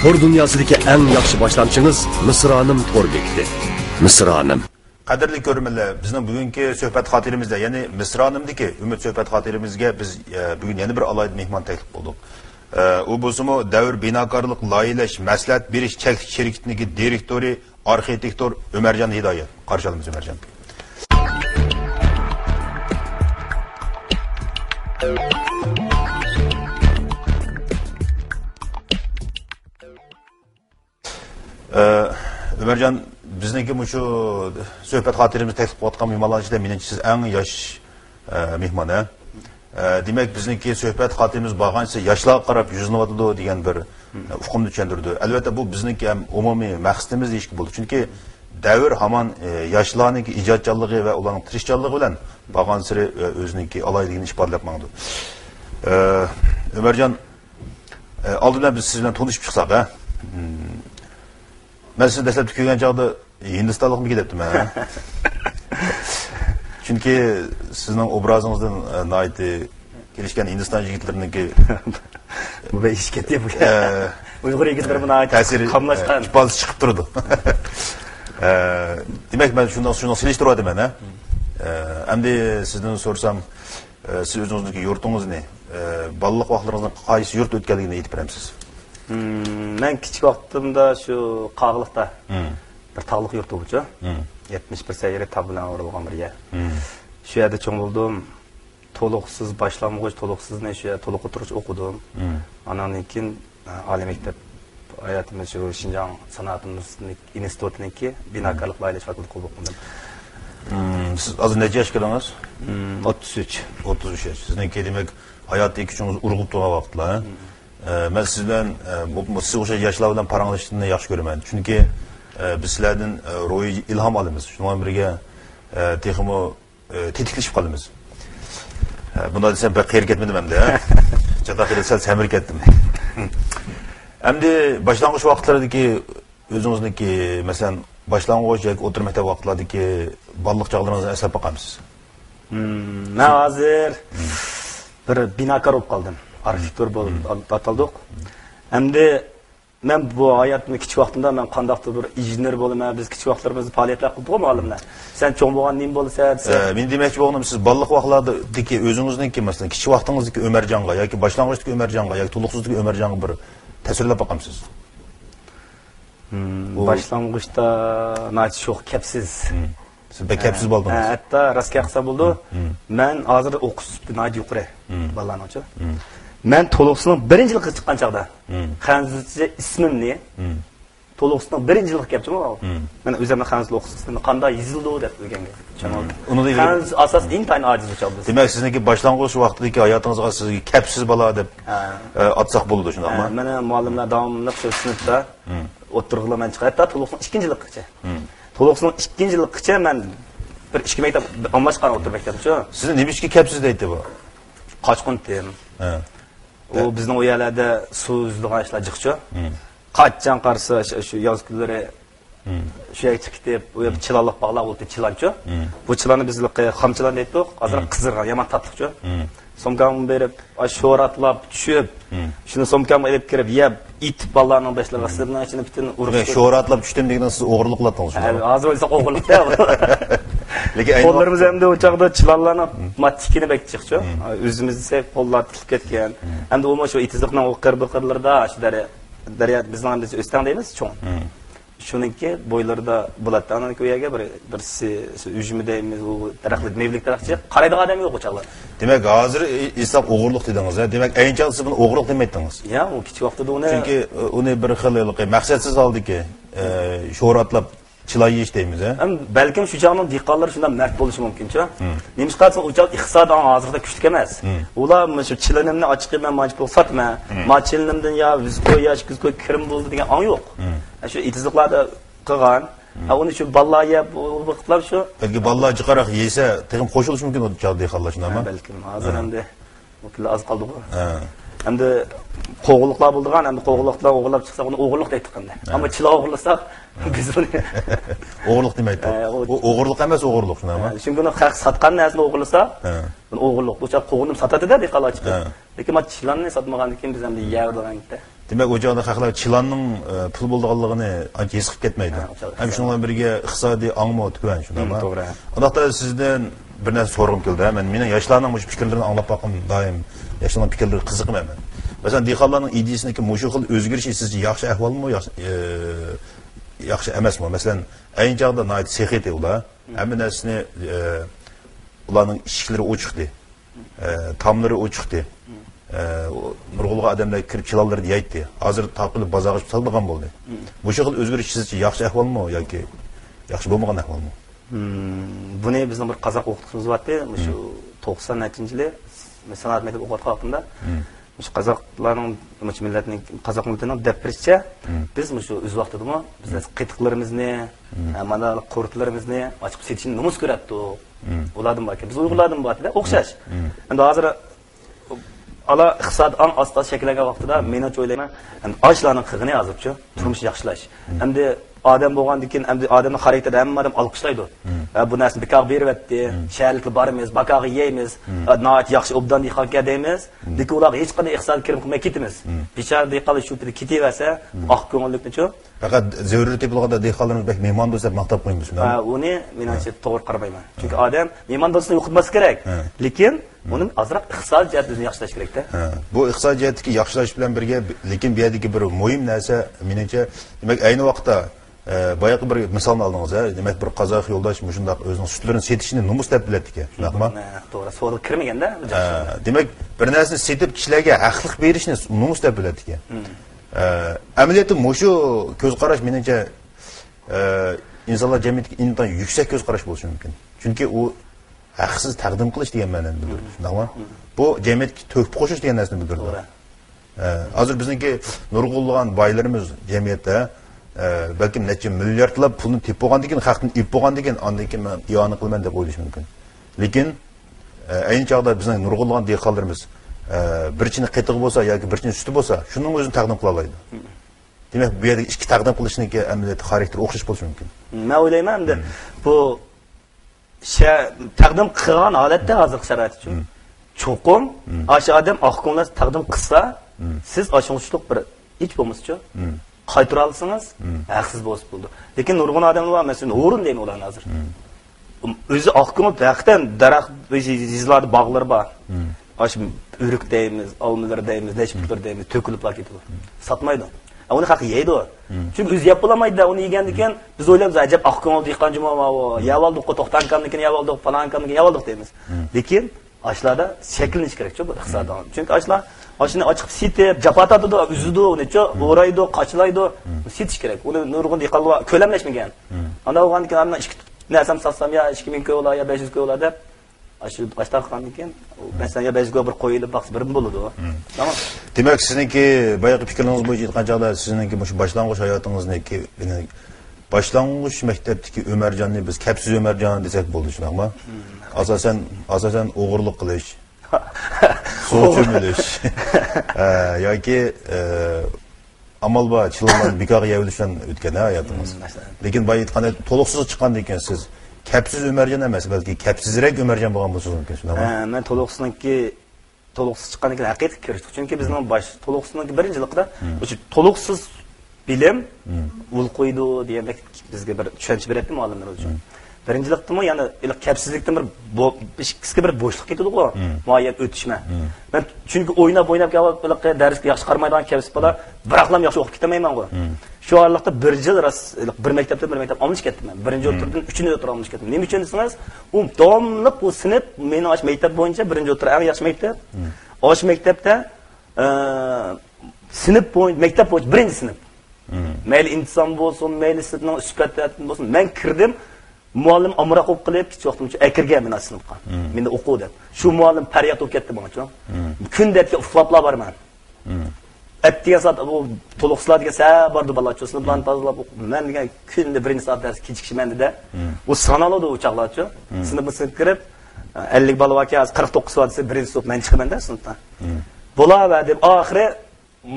Tor dünyasındaki en yaxshi başlamçınız Misranim tor bekti. Misranim. Qadrli ko'rmanlar, bizning bugungi suhbat xotirimizda, ya'ni Misranimdagi Umid suhbat xotirimizga biz bugun yana bir alayda mehmon taklif qildik. U bo'lsa-mu davr binokorlik, loyihalash, maslahat berish shirkatidagi direktori, arxitektor Umarjon Hidoyat. Qarshi olamiz Umarjon. Umarjon, bizniki bu şu söhbət xatirimiz təklif qılğan mehmanlardan menimcə siz ən yaş mehman. Demək bizniki söhbət xatirimiz bağansa yaşlığa qarab yüzlənədi degan bir uqumni tushundirdi. Əlbəttə bu bizniki həm ümumi məqsədimiz deyişki bo'ldi. Çünki davr hamon yoshlarning ijodchanligi va ularning tirishchanligi bilan bağansiri o'ziniki alayligini ifodalab mangdi. Umarjon, oldindan biz siz bilan tanishib chiqsak, ha? Ben size desem tükürgen çağda Hindistanlık mı gideptim ben? Çünkü sizin obrazınızdan naiti gelişken Hindistan yigitlerindeki bu be işket ya bu ya. Uygur yigitler buna ait kamlaşkan bazı çıkıp durdu. Demek ben şundan siliştirdim ben, ha? Hem de sizden sorsam siz özünüzdeki yurtunuz ne? Ballık vaxtlarınızdan qaysı yurt ötkenliğine yetip veremsiz? Ben küçük vaktimde şu Qağlıqda bir tağlık yurtu bucu. 71 seyre tabılan uğrulgan bir yer. Şu yerde çoğun buldum. Toluksuz başlangıç, toluksuz ne şu yerde toluk oturuş okudum. Ananın ikin Ali Mektep hayatımız şu Şinjan Sanatımız İnstitutu'nunki binakarlık layla şartlı kol okudum. Siz az nece yaş geldiniz? 33. 33 yaş. Sizinki demek hayatta iki çoğunuz urgup doğma vaxtla. Ben sizden siz o şey yaşlar bilan paranlaştığını yaxşı görmem. Çünkü biz sizlerden ro'y ilham alamiz. Şundan birga texmo tetiklashib qolamiz. Bunda desem pek xeyir ketmedim hem de. Çatakir'de sel semir kettim. Hem de başlangıç vaqtlardaki özünüzdeki mesela başlangıç yoki o'rta maktab vaqtlardaki balliq chog'laringizni eslab boqamsiz. Ben hozir bir binakor bo'lib qoldim. Arxitektor bo'lib ataldık. Hem de ben bu hayatımın küçük vaxtında ben qandaqdır bir injener bo'laman. Biz küçük vaxtlarımızda fəaliyyətlər qıldık muallimlar. Sen çoğun bo'lgan nima bo'lsa, men demoqchi bo'lganim siz balliq vaqtlardagi o'zingizniki masalan kichik vaqtingizdagi Umarjonga yoki boshlang'ichdagi Umarjonga yoki to'liqsizdagi Umarjonga bir tasvirlab boqamsiz. Başlangıçta naçı çok kepsiz. Siz pek kepsiz bo'ldingiz. Hatta rastga qilsa bo'ldi. Men hozir o'qish naçı yuqori balalarning uchun. Ben Toluqsuzning birinchi yilga chiqqan chaqda Xanzuzcha ismim ne? Toluqsuzning birinchi yilga kelibdim o. Men o'zimni Xanzuz o'qishimni qanday yozildi deb o'rgangan. Xanzuz asos intayin ojiz bo'ldi. Demak sizniki boshlang'ich vaqtdagi hayotingizga sizga kepsiz bola deb atsak bo'ldi shundaqmi? Meni muallimlar davomli shu sinfda o'tirg'ilaman chiqadi. Hatto Toluqsuzning 2-yilgacha. Toluqsuzning 2-yilgacha men bir 2 maktab almashgan o'tirib maktabcha. Sizni nima ishga kepsiz deydi bu? Qochqindim. O bizning o yerlarda suv uzilgan ishlar jiqcha. Qachon qarsa shu yoz kunlari shu yerga chiqib ketib, u yerda chilanliq bog'lar bo'ldi, chilanchi. Bu chilanni biz xamchilan deydik, hozir qizirgan, yomon tatliqchi. Somkamni berib, sho'ratlab tushib, shuni somkamga olib kirib, yeb, it bolalarning boshlariga sirdan ichini butun urib. Sho'ratlab tushdim degandan siz o'g'irlik qiladingiz. Hozir o'ysa o'g'irlikda. Lekin qo'llarimiz hamda o'chaqda chilanlarni matikini bekchiqchi. O'zimizni sev qo'llar tiqib ketgan. Hamda u shu itizliqning o qirbiqirlarda shu daryo bizning biz o'stan deymiz, cho'ng. Shuningki bo'ylarida bo'ladi. Ana ko'yaga bir uyumi deymiz, u daraxtlik mevlik daraxtchi qaraydigan odam yo'q o'chaqlar. Demak, hozir islab o'g'irlik dedingiz, ha? Demak, ayincha siz buni o'g'irlik demaytdingiz. Ya, u kichik vaqtida uni chunki uni bir xil maqsadsiz oldiki, sho'ratlab chilan yeyish deymiz, ha? Balkim shu chog'ning dehqonlari shundan mard bo'lishi mumkin-ku. Nima qilsa o'choq iqtisodiy hozirda kuchli emas. Ular shu chilanimni ochiq men majbur sotma, machilinimdan ya vizko yosh kuzko kirim bo'ldi degan ong yo'q. Shu itizliqlarda qilgan, uni shu ballarga vaqtlar shu. Balki ballar chiqaroq yesa, tegim qo'shilish mumkin o'sha chog'da dehqonlar shundami? Balkim hozir endi o'killar az qoldi-ku. Endi qo'g'liqlar bo'ldigan, endi qo'g'liqdan o'g'irlab chiqsa, uni o'g'irlik deydi endi. Ammo chila o'g'irlasak, biz uni o'g'irlik demaydi. U o'g'irlik emas, o'g'irlik shundami? Chunki uni haq sotgan narsani o'g'irlasa, uni o'g'irlik. O'sha qo'g'irni sotadi-da dehqonlar chiqib. Lekin men chilanni sotmagandan keyin biz endi yerdigan. demak o joyda haqlar chilanning pul bo'lganligini ancha his qilib ketmaydi. Ham shundan birga iqtisodiy angmo tugan shundaymi? To'g'ri. Undaqda sizdan bir narsa so'ragim keldi. Mening yoshlarning mush fikrlarini anglab boqim doim yoshlarning fikrlari qiziqman. Masalan, dehqonlarning ideyasindagi mushu xil o'zgarish sizga yaxshi ahvolmi, yaxshi emasmi? Masalan, ayni chog'da nayt sexeti ular, hamma narsani ularning ishiklari ochiqdi. Tamlari ochiqdi. Nurg'ulga odamlar kirib chilanlarni yeydi. Hozir taqilib bozorga chiqib bo'ldi. Mushu xil o'zgarish sizga yaxshi ahvolmi yoki yaxshi bo'lmagan ahvolmi? Buni bizning bir qozoq o'qituvchimiz bordi, shu 90-yili san'at maktabi o'qiyotgan vaqtimda shu qozoqlarning, millatning, qozoq millatining deppressiya biz shu o'z vaqtida biz qitiqlarimizni, mana qo'rtlarimizni ochib setishni nomus ko'ratdi. Ulardan bak, biz Uyg'urlardan bordi, o'xshash. Endi hozir ala iqtisod ang asta shakllangan vaqtida men o'ylayman, ochlarning qig'ini yozibchi, turmush yaxshilash. Endi odam bo'lgandan keyin endi odamning xarakteri hamma odam olqishlaydi. Bu narsani bekor beryapti, shaharliklar boramiz, bakoga yeymiz, noat yaxshi obdan dehqonga deymiz. Lekin ular hech qanday iqtisod kirim qilmay ketamiz. Bechora dehqonlar shu yerda ketaversa, oq ko'ngillikni-chu. Faqat zaruriyat bo'lganda dehqonlarimiz bek mehmon bo'lsa maqtab qo'yamiz. Uni menimcha to'g'ri qaramayman. Chunki odam mehmon bo'lsa yo'qitmas kerak. Lekin uni azroq iqtisod jihatdan yaxshilash kerak-da. Bu iqtisod jihatdagi yaxshilash bilan birga, lekin bu yerdagi bir muhim narsa menimcha, demak ayni vaqtda boyaqi bir misolni oldingiz, demak bir qozoq yo'ldosh shundoq o'zining sutlarini setishni nomus deb biladi ekan, shundaqmi? To'g'ri, so'rga kirmaganda. Demak, bir narsani setib kishilarga haqliq berishni nomus deb biladi ekan. Amaliyotda mushu ko'z qarash menimcha insonlar jamiyatiga intan yuksak ko'z qarash bo'lishi mumkin. Chunki u haqsiz taqdim qilish degan ma'noni bildiradi, shundaqmi? Bu jamiyatga to'kib qo'shish degan narsani bildiradi. Hozir bizniki nurg'ulg'an boylarimiz jamiyatda balki necha milliardlab pulni tep bo'lgandan keyin, haqni ip bo'lgandan keyin, ondan keyin men iyoni qilman deb o'ylash mumkin. Lekin ayni chog'da bizning nurg'ulg'an dehqonlarimiz bir chini qetiq bo'lsa yoki bir chini suti bo'lsa, shuning o'zini taqdim qila oladi. Demak, bu yerda ikki taqdim qilishning amaliyot xarakteri o'xshash bo'lishi mumkin. Men o'ylayman, bu taqdim qilgan holatda hozir sharoit uchun cho'qim o'sha odam oqko'nglar taqdim qilsa, siz oshunchlik bir hech bo'lmasa-chi qaytara olsangiz, haqsiz bo'lsa bo'ldi. Lekin nurg'un odamlar var, masalan, o'rin deymi ular hozir. O'zi oqko'ngil daraxtdan daraxt yizlarda bog'lar bor. Osh o'rik deymiz, olmalar deymiz, nechputlar deymiz, to'kilib ketadi. Sotmaydi. Uni haqi yeydi. Chunki o'zi yeb bo'lmaydi, uni yegandan keyin biz o'ylamiz, ajab oqko'ngil dehqon jamoa, yeb oldik, to'xtan kamnikin yeb oldik, falan kamnikin yeb oldik deymiz. Lekin oshlarda shakllanish kerak-ku bu iqtisoddan. Chunki oshlar oshini ochiq sitib, japatadi, uzidi, uni-chi, o'raydi, qochlaydi, sitish kerak. Uni nurg'un dehqonlar ko'lamlashmagan. Anda bo'lgandan keyin ikki narsam satsam ya 2000 ko'lar ya 500 ko'lar deb shu boshlangandan keyin masalan ya 500 bir qo'yilib baqs bir bo'ladi. Tamam. Demak, sizniki boyaqi fikrlaringiz bo'yicha aytgan chog'da sizniki shu boshlang'ich hayotingizniki boshlang'ich maktabdagi Umarjonni biz Kapsiz Umarjon desak bo'ldi, shundaqmi? Asosan o'g'irlik qilish, suv cho'milish yoki amal bor, chilanlarni bekorga yevilishdan o'tgan hayotingiz. Lekin boya aytganda to'liqsiz chiqqandan keyin siz Kapsiz Umarjon emas, balki kapsizroq Umarjon bo'lgan bo'lsangiz mumkin, shundaqmi? Men to'liqsiz chiqqandan keyin haqiqiy kirishdik. Chunki bizning to'liqsizning birinchilikda o'sha to'liqsiz bilim ul qo'ydi degandek bizga bir tushuncha beradi muallimlar uchun. Birinchilikda yana kapsizlikdan ikkisiga bir bo'shliq ketadi-ku, muayyan o'tishma. Men chunki o'ynab kelib darsga yaxshi qaramaydigan kapsiz bola biroqlam yaxshi o'qib ketamayman-ku. Shu oraliqda bir yil bir maktabdan bir maktab olmish ketdim. Birinchi o'tirdan 3-chi o'tir olmish ketdim. Nima uchun desangiz, u davomli bu sinf meni osh maktab bo'yicha birinchi o'tir eng yaxshi maktab. Osh maktabda sinf bo'yicha maktab bo'yicha birinchi sinf. Mayli inson bo'lsin, mayli sizning sifatat bo'lsin, men kirdim. Muallim amroq o'qib qilib, kichik vaqtimcha akirgan men sinfga. Menda o'qu deb. Shu muallim faryod o'qib ketdi menga. Kundetga uxlablar borman. Attiga soat bu to'liqsizlarga bordi balacho, sinflarni tozalab o'qib. Men degan kunda birinchi soat dars kechikishman dedi. U sanaladi o'chaqlarchi. Sinfga kirib 50 bola yoki 49 soat desa birinchi soat men chiqaman-da sinfdan. Bo'lar deb oxiri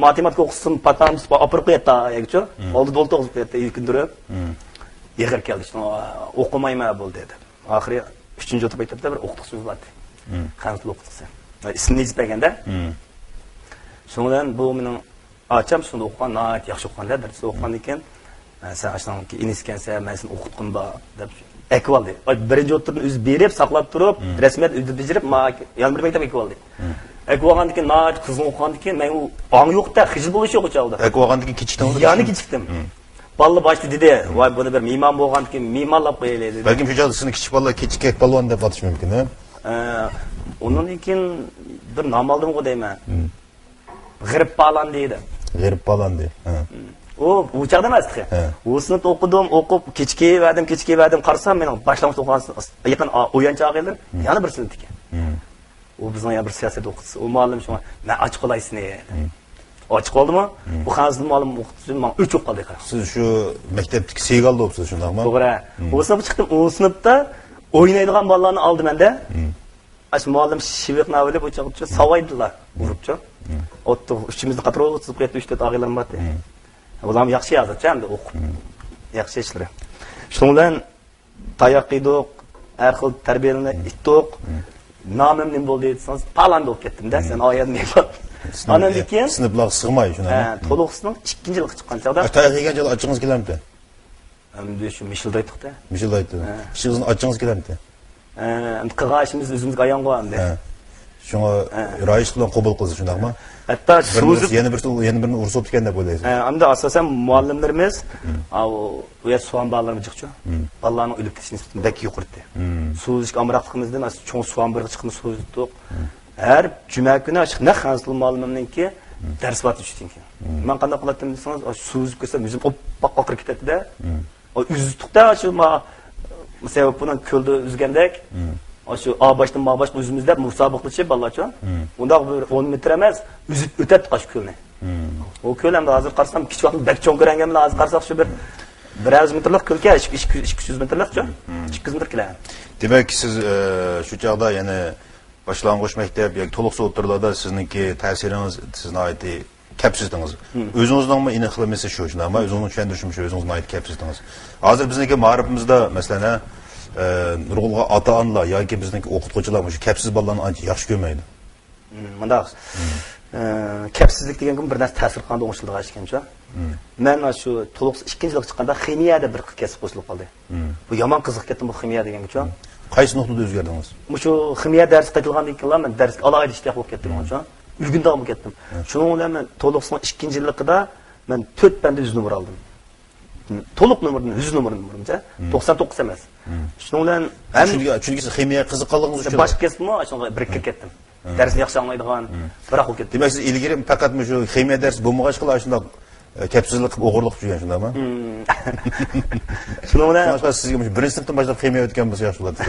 matematika o'qisin, patam opirib qo'yatdi-chi. Oldi do'ltoq qo'yatdi, yurkindirib. Yig'ir keldi, o'qimayman bo'ldi dedi. Oxiri 3-chi maktabda bir o'qituvchimiz bordi. Qanday o'qituvchi. Ismini aytib berganda. Shundan bu mening Açam şunu okugan, nayet yaxşı okugan ders okugan ekan. Sen aşağıdan ki iniskense ben seni okutqın ba deb ekvaldi. Birinci oturun üz berip saqlab turib, resmiyet üzdü bijirip ma yan bir mektep ekvaldi. Ekvalgan ekan nayet kızın okugan ekan, men o ang yok da xijil boluş yok çaldı. Ekvagandan keyin kechikding. Yani kechikdim. Balla başlı dedi, vay bunu bir mimam bolgan ekan, mimarlap qo'yaylik dedi. Balkim shu joyda sizni kichik bolalar kechikak polvon deb atash mumkin, ha? Onun keyin bir nom oldim go deyman. G'irib palan deydi. G'irib polvon deydi. O çağda emasdi. O sınıfta okup kechki verdim qarsam mening boshlang'ich o'qigan yaqin o'yanchoq edim. Yana bir sinf ekan. O bizning yana bir siyosat o'qituvchisi. O muallim shunga, "Men ochib qolaysin" dedi. Ochib qoldimi? Bu xanzli muallim o'qituvchi men 3 o'qib qoldik. Siz shu maktabdagi Segal bo'libsiz, shundaqmi? To'g'ri. O sınıfga chiqdim. O sınıfda o'ynaydigan bolalarni oldi menda. Ash muallim shiviqni avlab o'chaqcha savaydilar, uribcha. Otdi uchimizni qatirib o'tib ketdi, 3 ta og'aylarim bor. Ulan yaxshi yozuvchi hamda o'qib. Yaxshi ishlari. Shuning bilan tayoq yedik, har xil tarbiyani itdik. Nomim nima bo'ldi desangiz, palan bo'lib ketdim-da, sen oyatni yeb. Ana lekin sinflar sig'may shunaqmi? To'liqsining 2-yilga chiqqan chog'da. Tayoq yegan joyda ochingiz kelamdi? Endi shu mishilda aytdik-da. Mishilda aytdi. Ishingizni ochingiz kelamdi? Endi qilg'ashimiz o'zimizga ayon qo'yamdi. Shunga rayish bilan qabul qildi, shundaqmi? Hatta so'zib yana birini ursib o'tgan deb o'ylaysiz. Endi asosan muallimlarimiz u yer suvan balalarimiz chiqcho. Balalarning o'lib ketish nisbati bak yuqurdi. So'zlik amroqligimizdan cho'ng suvan bir chiqimiz so'zdik. Her cuma kuni ne xanslı muallimimninki ders vat üçtinki. Ben qanday qiladim desangiz, so'zib kelsam o'zim oppoq oqirib ketadi-da. O üzdükdə shu mesela bunun ko'lda üzgəndək, shu A başdan B başdan o'zimizda musobaqachi balacho. Unda bir 10 metr emas, üzüb o'tadi qosh ko'lni. O ko'l ham hozir qarsam kichik vaqt bak cho'ng ko'rangan hozir qarsak shu bir 100 metrlik ko'lga 200 metrlikcha 200 metr keladi. Demak, siz shu chaqda yana boshlang'ich maktab yoki to'liq o'tirlarda sizniki ta'siringiz sizni aytdi kapsizdingiz. O'zingizning aniqlamasi shu, shundaqmi? O'zingizning tushuntirishim shu, o'zingizning aytib kapsizdingiz. Hozir bizniki ma'rifimizda masalan nurg'ulg'a ota-onalar yoki bizniki o'qituvchilar shu kapsiz bolalarni ancha yaxshi ko'rmaydi. Mundaq kapsizlik degan kun bir narsa ta'sir qilganda o'ng'ishildigan ekancha. Men shu to'liq 2-yilga chiqqanda ximiyada bir kasb qo'shilib qoldi. Bu yomon qiziq ketdim bu ximiya degancha. Qaysi nuqtada o'zgardingiz? Shu ximiya darsi qaytilgandan keyin men darsga alohida ishtiyaq bo'lib ketdim o'sha. Ulgunda bo'lib ketdim. Shuning bilan men to'liqsining 2-yilligida men 4 banda 100 nomer oldim. To'liq nomerni 100 nomerni nomerimcha 99 emas. Shuning bilan chunki siz ximiya qiziqqanligingiz uchun boshqa kasbmi shunga birikib ketdim. Darsni yaxshi anglaydigan biroq bo'lib ketdi. Demak, siz ilgari faqat shu ximiya darsi bo'lmag'achqalar shunday kapsizlik qilib o'g'irlik qilib yurgan shundaymi? Shuning bilan sizga birinchi sinfdan boshlab ximiya o'tgan bo'lsa yaxshi bo'ladi.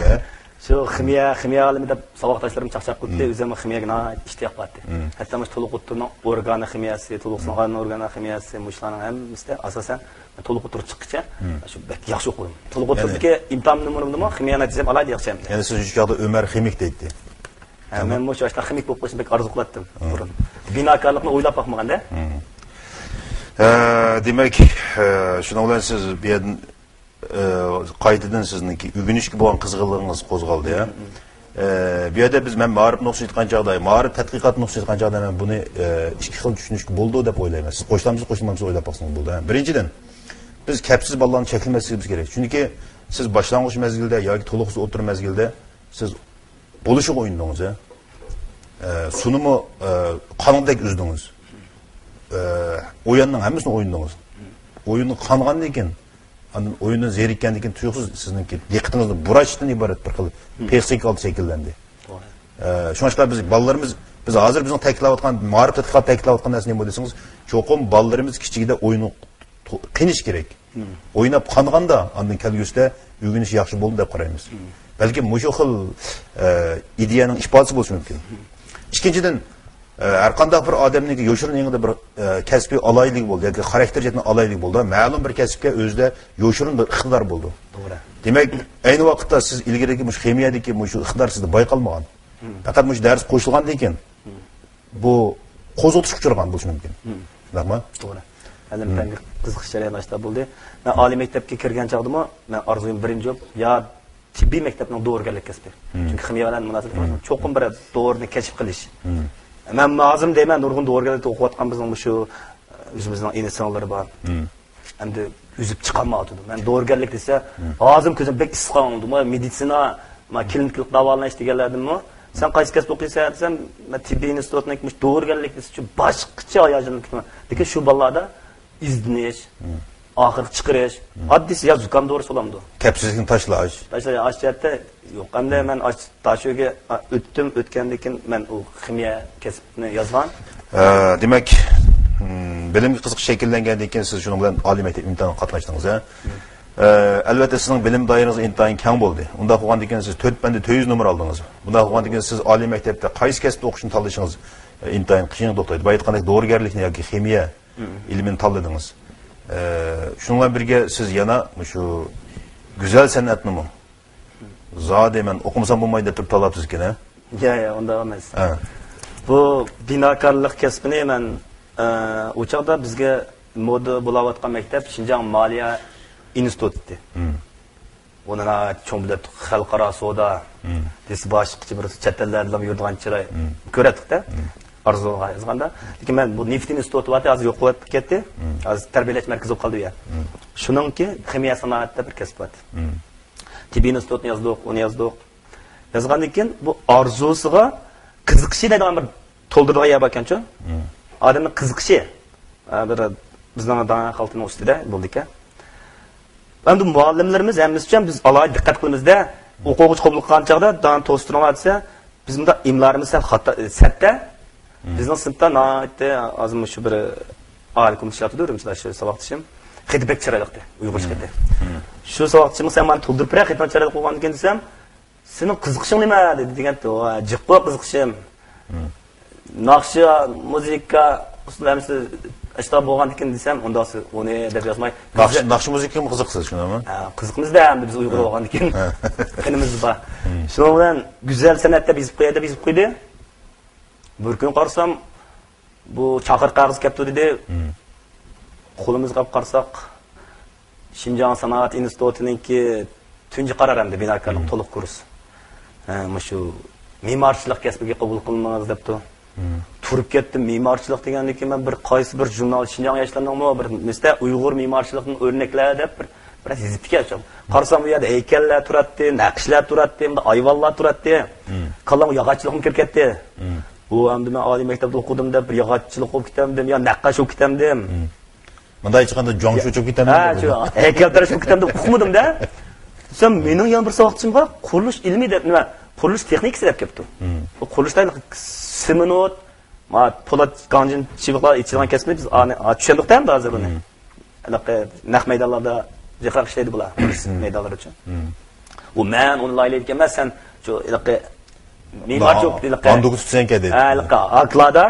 Shu ximiya olimida saboqdoshlarim chaqchaq qildi, o'zim ximiyaga ishtiyoq qildi. Hatto mana to'liq o'tirning organi ximiyasi, to'liq songan organi ximiyasi, mushlarning hammasida asosan to'liq o'tirib chiqqancha shu yaxshi o'qidim. To'liq o'tirdiki, imtihon nomerimni ximiya natijam oladi yaxshi ham. Ya'ni siz shu yoqda Ömer ximik deydi. Men shu yoshda ximik bo'lib qolishni bek orzu qilardim burun. Binokorlikni o'ylab boqmaganda. Demak, shuna bilan siz bu yerdan qaytadan sizniki o'rganishga bo'lgan qiziqligingiz qo'zg'aldi, ya. Bu yerda biz men ma'rifni o'qishayotgan chog'da, ma'rif tadqiqotni o'qishayotgan chog'da men buni ikki xil tushunishga bo'ldi deb o'ylayman. Siz qo'shilamiz o'ylab boqsangiz bo'ldi. Birinchidan biz kapsiz bolalarni cheklanmasligimiz kerak. Chunki siz boshlang'ich mezgilda yoki to'liqsiz o'tir mezgilda siz bo'lishiq o'yindingiz, ya. Sunimi qonundek uzdingiz. O'yinning hammasini o'yindingiz. O'yinni qongandan keyin oyundan zerikkandan keyin tuyuqsiz sizniki diqqatingizni burashdan iborat bir xil psixikal shakllandi. Shunga biz bolalarimiz biz hozir bizning ta'kidlayotgan ma'rif tadqiqot ta'kidlayotgan narsa nima desangiz, cho'qim bolalarimiz kichigida o'yinni qinish kerak. O'ynab qonganda ondan kelgusida o'rganish yaxshi bo'ldi deb qaraymiz. Balki shu xil ideyaning ifodasi bo'lishi mumkin. Ikkinchidan har qanday bir odamning yoshirin yengida bir kasbiy aloylik bo'ldi yoki xarakter jihatdan aloylik bo'ldi. Ma'lum bir kasbga o'zida yoshirin bir iqtidor bo'ldi. To'g'ri. Demak, ayni vaqtda siz ilgarigi ximiyadagi shu iqtidor sizda bayqalmagan. Faqat dars qo'shilgandan keyin bu qo'zg'otishga uchragan bo'lishi mumkin. Shundaqmi? To'g'ri. Endi men qiziqish jarayonida bo'ldi. Men oliy maktabga kirgan chog'dimi, men orzuyim birinchi yo tibbiy maktabning dorigarlik kasbi. Chunki ximiya bilan munosabat cho'qim bir dorini kashf qilish. Men mazlum deyman, nurg'un dorigarlikda o'qiyotgan bizning shu özümüzün insanları var. Hem de üzüp çıkamadı. Ben doğurganlık dese ağzım közüm pek ıskan oldu. Meditsina, kliniklik davalanaş deganlardim mi? Sen qaysi kasb o'qiysan desam, men tibbiy institutga gitmiş, doğurganlık dese şu başqacha hayajonlanib ketaman. Lekin şu ballarda izdinish, ahir chiqarish, oddisi ya zukam doğrusu olamdı. Kapsizlikni tashlash. Tashlash jihatda yo'q. Hamda men tashoga o'tgandan keyin men u ximiya kasbini yozgan. Demak, bilimga qiziqish shakllangandan keyin siz shuning bilan oliy maktab imtihoniga qatnashdingiz, ha? Albatta sizning bilim doirangiz intayin keng bo'ldi. Unda qilgandan keyin siz 4 banda 400 nomer oldingiz. Bunda qilgandan keyin siz oliy maktabda qaysi kasbni o'qishni tanlashingiz intayin qiyin to'xtaydi. Bu aytgandek dorigarlikni yoki ximiya ilmini tanladingiz. Shunga birga siz yana shu go'zal san'atni mi? Zodi men o'qimasam bo'lmaydi deb tanlabsiz ekan, ha? Ya, unda emas. Bu binokorlik kasbini men o chaqda bizga moda bo'layotgan maktab Xinjiang Moliya instituti. Onun çoğun bir xalqaro savdo desi boshqa bir chet ellarda yurgan chiroy ko'radik da. Arzuga yozganda. Lekin men bu neft instituti var, hozir yo'q bo'lib ketdi. Hozir tarbiyalash markazi bo'lib qoldi ya. Shuningki ximiya sanoatida bir kasb bor. Tibbiy institutni yozdik, uni yozdik. Yozgandan keyin bu orzusiga qiziqishi degan bir to'ldirgan yer ekan-ku. Odamning qiziqishi bir bizning dana xalqining ustida bo'ldi-ku. Endi muallimlarimiz hamimizcha biz alohida diqqat qilamizda, o'quvchi qabul qilgan chog'da dan to'stirib desa, biz bunda imlarimiz satda bizning sinfda naite azim shu bir alikum ishlatib o'rimiz shu savaqtishim xidbek chiroyliqdi uyg'urcha xidi. Shu savaqtishim sen men to'ldirib bera xidmat chiroyli qilgan ekan desam, sening qiziqishing nima dedi deganda, jiqqa qiziqishim. Naqshi, muzika, usulamisi ishta bo'lgan ekan desam, unda uni deb yozmay. Naqshi muzikaga qiziqsiz, shunami? Qiziqmizda ham biz uyg'ur bo'lgan ekan. Qinimiz bor. Shuning bilan go'zal san'atda bizib qo'ydi. Bir kun qarsam bu chaqir qog'oz kelibdi dedi. Qo'limizga olib qarsak Xinjiang Sanoat institutininki tunji qaror hamda binokorlik to'liq kurs. Shu me'morchilik kasbiga qabul qilinmangiz debdi. Turib ketdim me'morchilik degandan keyin men bir qaysi bir jurnal Xinjiang yoshlarining bir misda Uyg'ur me'morchiligining o'rnaklari deb bir yozib keldim. Qarsam bu yerda haykallar turadi, naqshlar turadi, ayvonlar turadi. Qallam yog'ochchiligim kirib ketdi. Bu hamda men oliy maktabda o'qidim deb bir yog'ochchilik o'qib ketamdim, yo naqash o'qib ketamdim. Bunda hech qanday jongshu o'qib ketamdim. Ha, shu haykaltarash o'qib ketamdim, o'qimadim-da. Sen mening yana bir savoqchim bor, qurilish ilmi deb nima? Qurilish texnikasi deb kelibdi. Bu qurilishda siminot, po'lat ganjin chiviqlar ichilgan kasbni biz tushundikda ham hozir buni. Anaqa naq maydonlarda jiqraq ishlaydi bular, maydonlar uchun. U men uni laylaydigan emas, sen shu anaqa me'morchilik anaqa bandugu tutsan dedi. Anaqa aklada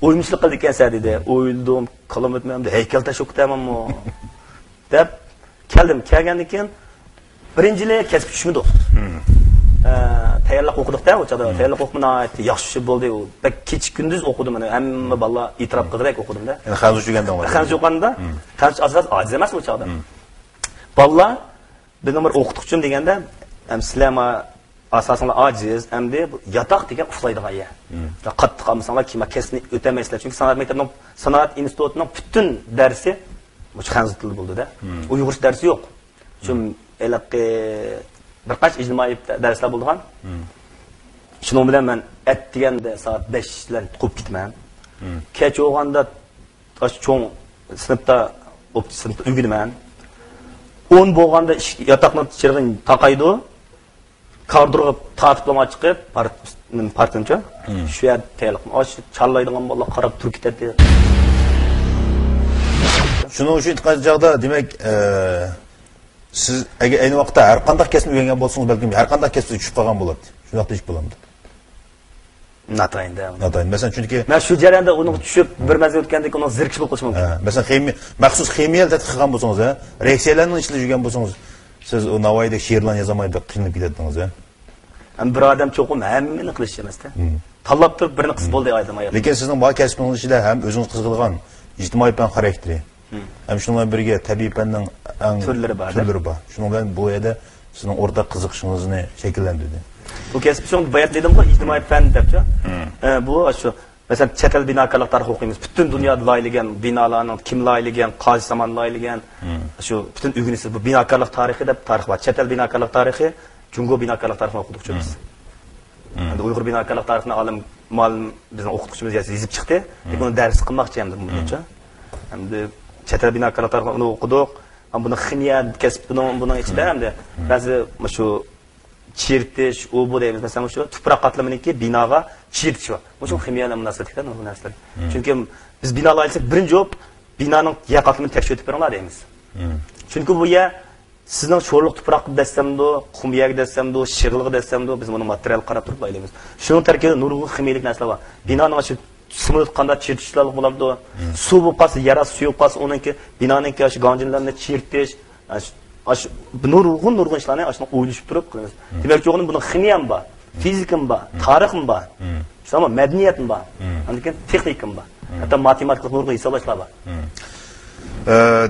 o'yinchilik qildik ekan dedi. O'yildim, qalam o'tmayamdi, haykaltash o'qitamanmi deb keldim. Kelgandan keyin birinchilik kasb tushmadi. Tayyorlik o'qidik-da, o'chada tayyorlik o'qimini yaxshi bo'ldi. U kech kunduz o'qidim mana, hamma balla e'tirof qildirek o'qidim-da. Ya'ni xanuz o'qigandan bor. Xanuz o'qiganda, xanuz asosan ojiz emas o'chada. Balla bizning bir o'qituvchim deganda, ham sizlar asosan ojiz, hamda yotoq degan uxlaydigan yer. Qattiq qolmasanlar, kim kasbni o'tamaysizlar. Chunki sanoat maktabining, sanoat institutining butun darsi o'sha xanuz tili bo'ldi-da. Uyg'urcha darsi yo'q. Shu elaqi bir qaç ijtimoiy darslar bo'lgan. Shuning bilan men at deganda soat 5 dan qo'yib ketman. Kech o'g'anda cho'ng sinfda uygiman. 10 bo'lganda yotoqni chirg'in taqaydi. Kardurga tartiblama chiqib, partincha shu yer tayyorlik. Osh challaydigan bolalar qarab turib ketadi. Shuning uchun aytgan demak, siz agar ayni vaqtda har qanday kasbni o'rgangan bo'lsangiz, balki har qanday kasbga tushib qolgan bo'ladi. Shunday ish bo'lamdi. Natayinda. Masalan, chunki men shu jarayonda uni tushib bir mazgil o'tgandek uni zirkish bo'lib qolishi mumkin. Masalan, maxsus ximiyal tadqiq qilgan bo'lsangiz, reaksiyalarni ishlab yurgan bo'lsangiz, siz o Navoiyda she'rlarni yozamaydi, qiynalib ketadingiz. Bir odam cho'qim hammani qilish emas-da. Tanlab turib birini qilib bo'ldi aytmayapman. Lekin sizning bu kasbingiz ichida ham o'zingiz qiziqadigan ijtimoiy fan xarakteri, ham shundan birga tabiiy fanning turlari bor. Shuning bilan bu yerda sizning o'rtaq qiziqishingizni shakllantirdi. Bu kasb shunday bayat dedim-ku, ijtimoiy fan debchi. Bu shu Mesela çetel binakarlık tarixi okuymiz. Bütün dünyada laylagan binalarning kim laylagan, qaysi zamon laylagan, shu bütün ügünisi bu binakarlık tarihi deb tarix var. Çetel binakarlık tarihi, Jungo binakarlık tarixini o'qituvchi biz. Endi Uyg'ur binakarlık tarixini ma'lum bizning o'qituvchimiz yozib chiqdi. Lekin uni dars qilmoqchi endi buncha. Endi çetel binakarlık tarixini o'qidik. Buni ximiya bunun ichida endi ba'zi shu çirtiş, o bu deymiz. Mesela şu toprak katlamanınki binaga çirtiş var. Bu çok ximiyalı münasebetler bu narsalar. Çünkü biz binalarsak birinci hop binanın yer katlamını tekşirtip verirler deymiz. Çünkü bu yer sizin şorluq toprak desem de, kum yer desem de, şırlık desem de biz bunu materyal qarab turib baylaymiz. Şunun terkibinde nurgul ximiyelik narsalar var. Binanın şu sınır qanda çirtişler bo'ladi. Su bu pas, yara suyu pas onunki binanınki şu gancınlarında çirtiş, nurgul işlarni aslında o'ylashib turib qilamiz. Demak, yo'g'ini buni ximiyam bor, fizikam bor, tarixim bor. Tamam, madaniyatim bor. Lekin texnikam bor. Hatta matematik nurgul hisoblashlar bor.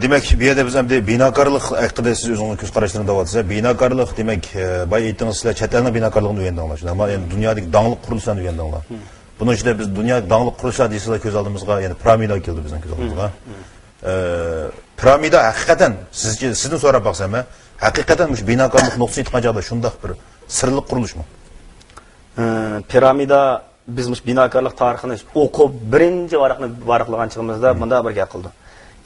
Demek bir yerde biz hem de binakarlık hakkında siz özünün göz kararlarını davatsa binakarlık demek bay ettiğiniz sizler çetelinin binakarlığını üyendinler. Ama yani dünyadaki dağınık kuruluşlarını üyendinler. Bunun içinde biz dünya dağınık kuruluşlar diye göz aldığımızda yani piramida geldi bizim göz aldığımızda. Piramida hakikaten sizden sonra baksam hakikaten bu binakarlık noktası itmacada şundak bir sırlık kuruluş mu? Piramida bizmiş binakarlık tarixini o'qib birinchi varaqlaganchigimizda bunda bir gap qildi.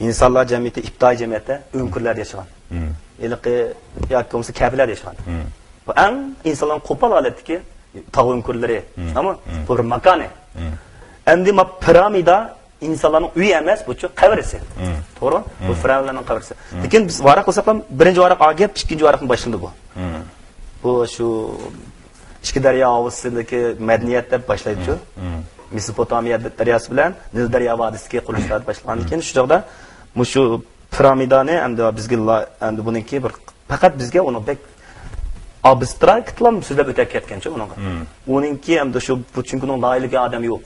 İnsanlar cemiyeti, iptidai cemiyette önkürler yaşayan. Eliki yoki bo'lmasa kabilar yaşayan. Bu en insanların qo'pol holatdagi tog' önkürleri. Ama bu bir makani. Endi ma piramida insanların uyi emas, bu qabrisi. To'g'ri? Bu firavnlarning qabrisi. Lekin biz varaq qilsak ham birinchi varaq olib, ikkinchi varaqning boshida bu. Bu shu Ichki daryo ovusidagi madaniyat deb boshlaydi-ku. Mesopotamiya daryosi bilan Nil daryo vodiysiga qurilishlar boshlangan. Keyin shu joyda shu piramidani endi bizga endi buniki bir faqat bizga uni bek abstraktlam so'zlab o'tib ketgancha bunga. Uninki endi shu çünkü uning loyiligi odam yo'q.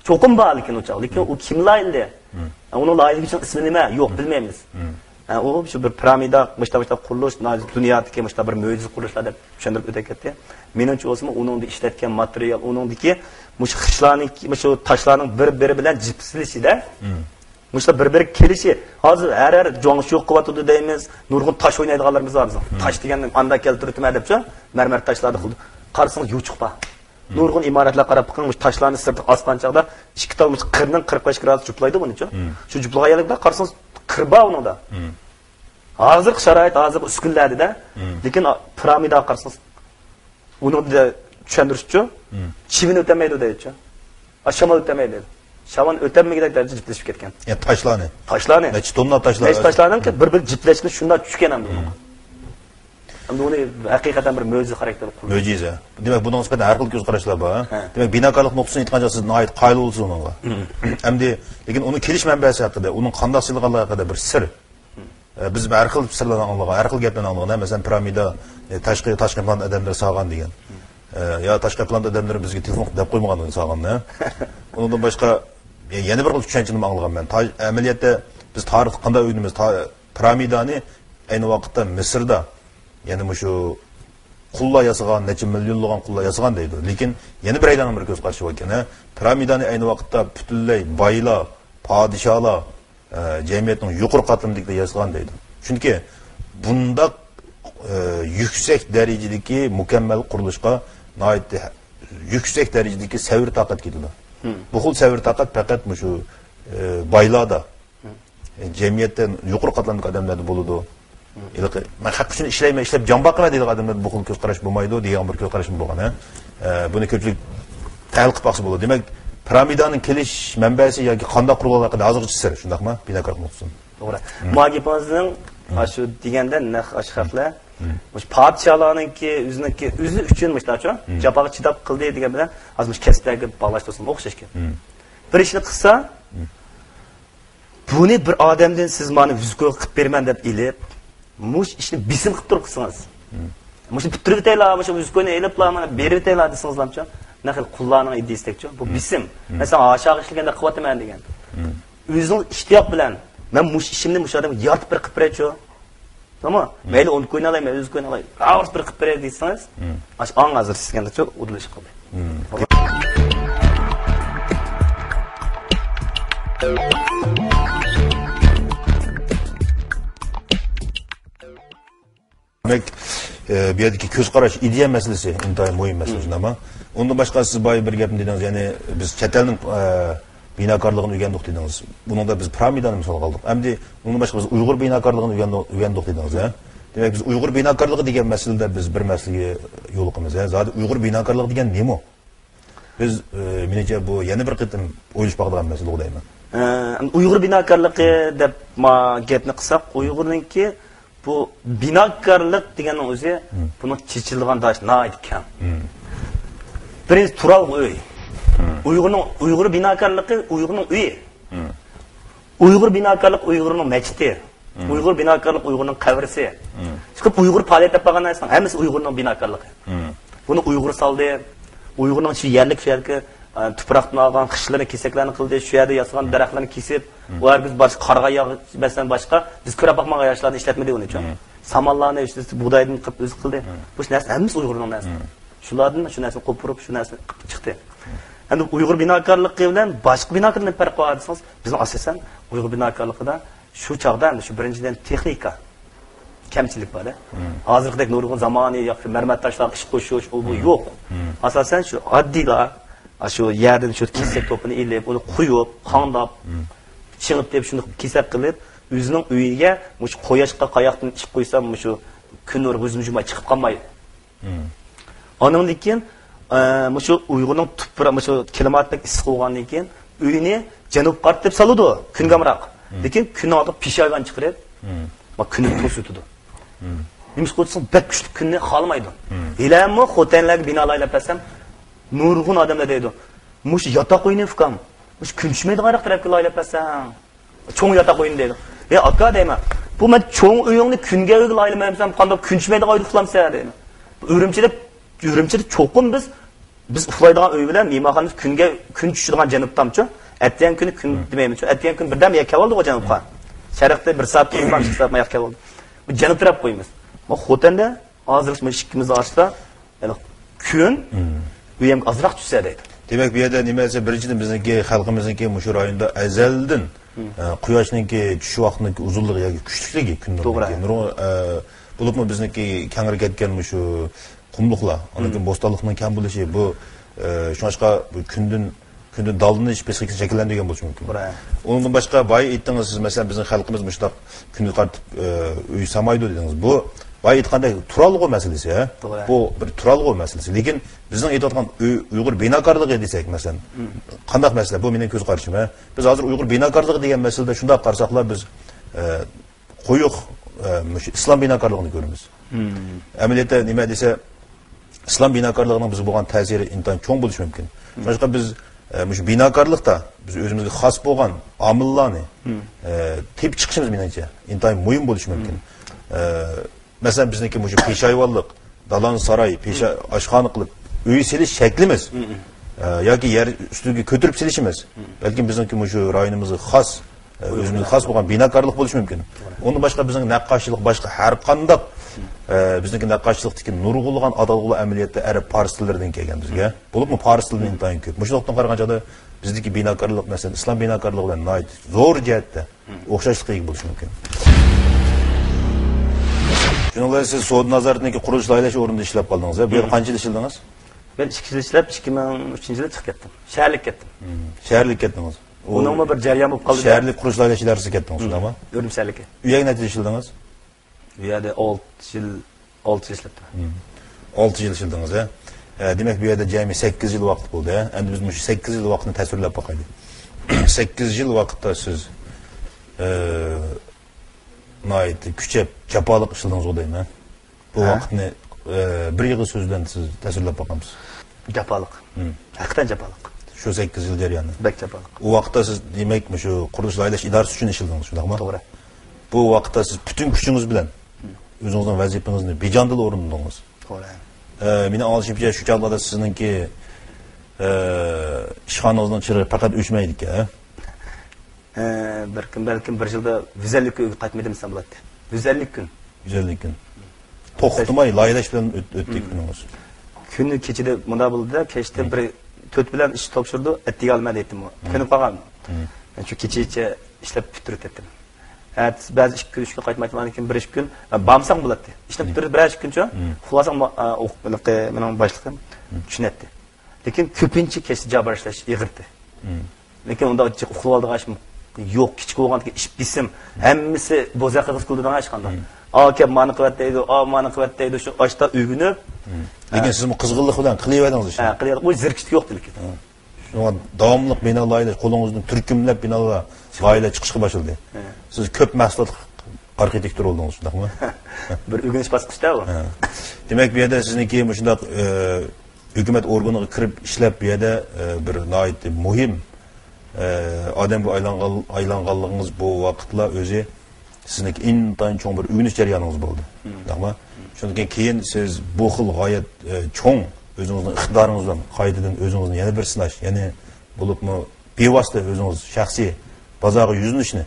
Cho'qim bor lekin u kim loyildi? Uning loyiligi uchun ismi nima? Yo'q, bilmaymiz. O şu bir piramida başta qurilish, dunyodagi başta bir mo'jiza qurilishlar deb tushuntirib o'tib ketdi. Menimcha o'zim uningda ishlatgan material, uningdagi mush xishlarning, shu toshlarning bir-biri bilan jipsilishida, mushlar bir-biri kelishi, hozir har jo'ngish yo'q qilyapti deymiz. Nurg'un tosh o'ynaydiganlarimiz bor bizning. Tosh deganni anda keltiribman debchi, marmar toshlarni qildi. Qarasangiz yo'chiq bor. Nurg'un imoratlar qarab qilgan toshlarni sirti osgan chaqda ikki talmish qirning 45 gradus juplaydi bunicha. Shu juplaganlikda qarasangiz qirba unida. Hazır sharoit, hazır uskunlarda, lekin piramida qarasangiz uni da tushuntirishchi, chivin o'tamaydi deydi-chi. Shamol o'tamaydi. Shamol o'tamagan darajada jiplashib ketgan. Ya toshlarni. Toshlarni. Necha tonna toshlar. Necha toshlarni bir jiplashni shunday tushgan ham bu. Endi uni haqiqatan bir mo'jiza xarakterli qildi. Mo'jiza. Demak, bundan nisbatan har xil ko'z qarashlar bor. Demak, binakarlık noktasini aytgancha siz nihoyat qayli bo'lsin unga. Endi lekin uni kelish manbasi haqida, uning qanday silg'anligi haqida bir sir. Biz har xil sirlarni anglagan, har xil gaplarni anglagan. Masalan, piramida tashqi plan odamlar sog'an degan. Ya tashqi plan odamlar bizga telefon deb qo'ymagan sog'anni. Undan boshqa yana bir xil tushunchani anglagan men. Amaliyotda biz tarix qanday o'ynaymiz? Piramidani ayni vaqtda Misrda yani şu qullar yasagan, necha millionlagan qullar yasagan deydi. Lekin yana bir aylanma bir ko'z qarshi ekan. Piramidani ayni vaqtda butunlay boylar, podsholar cemiyetning yuqori qatlamida yasagan deydi. Chunki bunda yüksek derecedeki mükemmel qurilishga nihoyat yüksek derecedeki savr taqat ketadi. Bu xil savr taqat faqat shu boylarda cemiyetden yuqori qatlamdagi odamlarda bo'ladi. Ben hak için işleyme, işlep can bakma dedi adamlar bu kul göz karış bulmaydı diye bir göz karışım bulgan. Bunu kötülük tahliq baksı buldu. Demek piramidanın keliş menbesi ya ki kanda kurulalar kadar azıcık sır. Şundak mı? Binakarlık olsun. Doğru. Muhagipimizin şu degenden ne aşkakla padişahlarının ki üzü üçün müştaço japağı çidap kıldı degen bilen azmış kesiplerge bağlaştırsın okşaş ki. Bir işini kısa bunu bir adamdan siz bana yüzgü kıp vermen dep ilip muş işini bisim qilib turibsiz. Mush bitirib taylar, mush yüzgüni eliplar mana berib taylar desingizlamcha, ne xil qullarning ideyastekchi. Bu bisim. Mesela aşağı ishliganda qilyapman degan. O'zing ishtiyoq bilan men mush ishimni mush odamga yortib bir qilib beraychi. Tamam? Mayli onu qo'ynalayman, men o'z qo'ynalay. Avr bir qilib beray deysangiz, ash ang hozir sizga udilish qildi. bu yerdeki ko'z qarash ideya masalasi intayin muhim masala shundaymi? Undan boshqa siz boya bir gapni dedingiz, ya'ni biz chet elning binokorligini o'rgandik dedingiz. Buningda biz piramidani misol qildik. Endi undan boshqa biz Uyg'ur binokorligini o'rgandik dedingiz, ha? Demak biz Uyg'ur binokorligi degan masalada biz bir masalaga yo'liqimiz, ha? Zodi Uyg'ur binokorligi degan nima? Biz menimcha bu yana bir qitim o'ylash bag'lagan masala deyman. Uyg'ur binokorligi deb gapni qilsak, Uyg'urningki bu binokorlik deganning o'zi buni chechilgan dash nayt kam. Birinchi tural uy. Uyg'ur binokorligi Uyg'urning uyi. Uyg'ur binokorlik Uyg'urning masjidi. Uyg'ur binokorlik Uyg'urning qabrisi. Chiqib Uyg'ur faoliyat deb qolgandan so'ng hammasi Uyg'urning binokorligi. Buni Uyg'ur soldi. Uyg'urning shu yerlik tuproqni olgan, qishlarni kesaklarni qildi, shu yerda yasagan daraxtlarni kesib, ular biz boshqa qarg'a yog'i masalan boshqa biz ko'ra boqmagan yoshlarni ishlatmadi uni uchun. Samallarni bug'doydan qilib o'zi qildi. Bu narsa hammasi Uyg'urning narsasi. Shulardan shu narsani qo'pirib, shu narsani qilib chiqdi. Endi Uyg'ur binokorligi bilan boshqa binokorlikning farqi bor desangiz, bizning asosan Uyg'ur binokorligida shu chog'da endi shu birinchidan texnika kamchilik bor. Hozirgidek nurg'un zamoniy yoki marmat tashlar ish qo'shish bu yo'q. Asosan shu oddiylar shu yerdan shu kesak to'pini ilib, uni quyib, qandab, chig'ib deb shuni kesak qilib, o'zining uyiga mush qo'yashqa qayoqdan chiqib qo'ysam, shu kun nur o'zimjuma chiqib qolmaydi. Ondan keyin shu Uyg'urning tuproq, shu klimatlik issiq bo'lgandan keyin uyini janub qart deb soladi, kungamroq. Lekin kun olib pishaygan chiqarib, kuni to'sitadi. Nimish qo'ysin, bak kuchli kunni xolmaydi. Elammi xotanlarga binolarga pasam nurg'un odamlar deydi. Mush yotoq uyni fukam. Mush kun tushmaydigan tarafga loylab pasam. Cho'ng yotoq uyni deydi. Aka deyman. Bu men cho'ng uyingni kunga loylamasam, qanday kun tushmaydigan uyda uxlamsa deydi. Urumchida cho'qim biz uxlaydigan uy bilan mehmonxonamiz kun tushadigan janubdamchi. Atgan kuni kun demaymiz. Atgan kun birdam yakka bo'ldi o janubga. Sharqda 1 soat turmam, 2 soat yakka bo'ldi. Bu janub taraf qo'yamiz. Bu xotanda hozir ishimizni ochsa, ya'ni kun uyam azroq tushsa deydi. Demak, bu yerda nima desa, birinchidan bizniki xalqimizniki mushu rayonda azaldan quyoshninki tushish vaqtining uzunligi yoki kuchlikligi kunning. Bo'libmi bizniki kangri ketgan mushu qumliqlar, anikin bo'stonliqning kam bo'lishi bu shunga bu kundan daldini spesifik shakllantirgan bo'lishi mumkin. Undan boshqa boy aytdingiz siz, masalan bizning xalqimiz mushtoq kunni qartib uy samaydi dedingiz. Bu boy aytgandek turalg'u masalasi, ha? Bu bir turalg'u masalasi. Lekin bizning aytayotgan Uyg'ur binokorligi desak, masalan, qanday masala? Bu mening ko'z qarashim, ha? Biz hozir Uyg'ur binokorligi degan masalada shunday qarasaqlar biz qo'yiq islom binokorligini ko'ramiz. Amaliyotda nima desa, islom binokorligining biz bo'lgan ta'siri intayin cho'ng bo'lishi mumkin. Boshqa biz shu binokorlikda biz o'zimizga xos bo'lgan omillarni tepib chiqishimiz menimcha intayin muhim bo'lishi mumkin. Masalan bizniki shu peshayvonlik, dalon saroy, pesha oshxona qilib uy selish shaklimiz yoki yer ustiga ko'tarib selishimiz balkim bizniki shu rayonimizga xos o'zimizga xos bo'lgan binokorlik bo'lishi mumkin. Undan boshqa bizning naqqoshchilik boshqa har qanday bizniki naqqoshchilikdagi nurg'ulg'an adalg'ul amaliyotda arab fors tillaridan kelgan bizga. Bo'libmi fors tilining intayin ko'p. Mushundoqdan qaraganchada bizniki binokorlik masalan islom binokorligi bilan noit zo'r jihatda o'xshashlik bo'lishi mumkin. Shuningdek siz Sud nazoratidagi qurilish loyihash o'rnida ishlab qoldingiz. Bu yerda qancha yil ishladingiz? Ben 2 yil ishlab 2003-yilda chiqib ketdim. Shaharlik ketdim. Shaharlik ketdingiz. Uningmi bir jarayon bo'lib qoldi. Shaharlik qurilish loyihash idorasiga ketdingiz, shundaymi? Urumchilikka. U yerga necha yil ishladingiz? U yerda 6 yil ishlabdim. 6 yil ishladingiz, ha? Demak bu yerda jami 8 yil vaqt bo'ldi, ha? Endi biz shu 8 yil vaqtni tasvirlab boqaylik. 8 yil vaqtda siz noit kuchab japoliq ishladingiz deyman. Bu vaqtni bir yig'i so'zdan siz tasvirlab boqamiz. Japoliq. Haqiqatan japoliq. Shu 8 yil jarayonida. Bek japoliq. U vaqtda siz demak shu qurilish loyihash idorasi uchun ishladingiz, shundaymi? To'g'ri. Bu vaqtda siz butun kuchingiz bilan o'zingizning vazifangizni bejondil o'rindadingiz. To'g'ri. Meni olishimcha shu chog'da sizningki ishxonangizning chiri faqat o'chmaydi ekan. Balkim bir yilda 150 kun qaytmadim desam bo'ladi. 150 kun. 150 kun. To'xtamay loyihash bilan o'tdik kuningiz. Kuni kechida bunda bo'ldi, kechda bir to'rt bilan ish topshirdi, etiga olmadi aytdim. Kuni qolgan. Men shu kechacha ishlab bitirib ketdim. Bazı 2 gün, 3 gün qaytmaydigan ekan, 1-2 gün bamsang bo'ladi. Ishni bitirib 1-2 kuncha uxlasang mening boshlig'im tushunadi. Lekin ko'pincha kech jabr ishlash ig'irdi. Lekin unda uxlab oldigan ish yo'q, kichik bo'lgan ish bisim hammasi bo'za qilib qildigan ish qanday. Aka mani qilyapti, mani qilyapti, shu ochda uygunib. Lekin siz bu qizg'inlik bilan qilyapsiz ishni. Ha, qilyapti. U zirkishlik yo'q lekin. Shunga davomli bino loyihalar qo'lingizdan turkumlab binolar loyihalar chiqishga boshladi. Siz ko'p mahsulot arxitektor oldingiz, shundaqmi? Bir o'rganish bosqichda u. Demak, bu yerda sizniki shundaq hukumat organiga kirib ishlab bu yerda bir nihoyat muhim odam bu aylanganligingiz bu vaqtlar o'zi sizniki intayin cho'ng bir o'rganish jarayoningiz bo'ldi. Shundaqmi? Shundan keyin siz bu xil g'oyat cho'ng o'zingizning iqtidoringiz bilan qoidadan o'zingizni yana bir sinash, ya'ni bo'libmi bevosita o'zingiz shaxsiy bozorga yuzinishni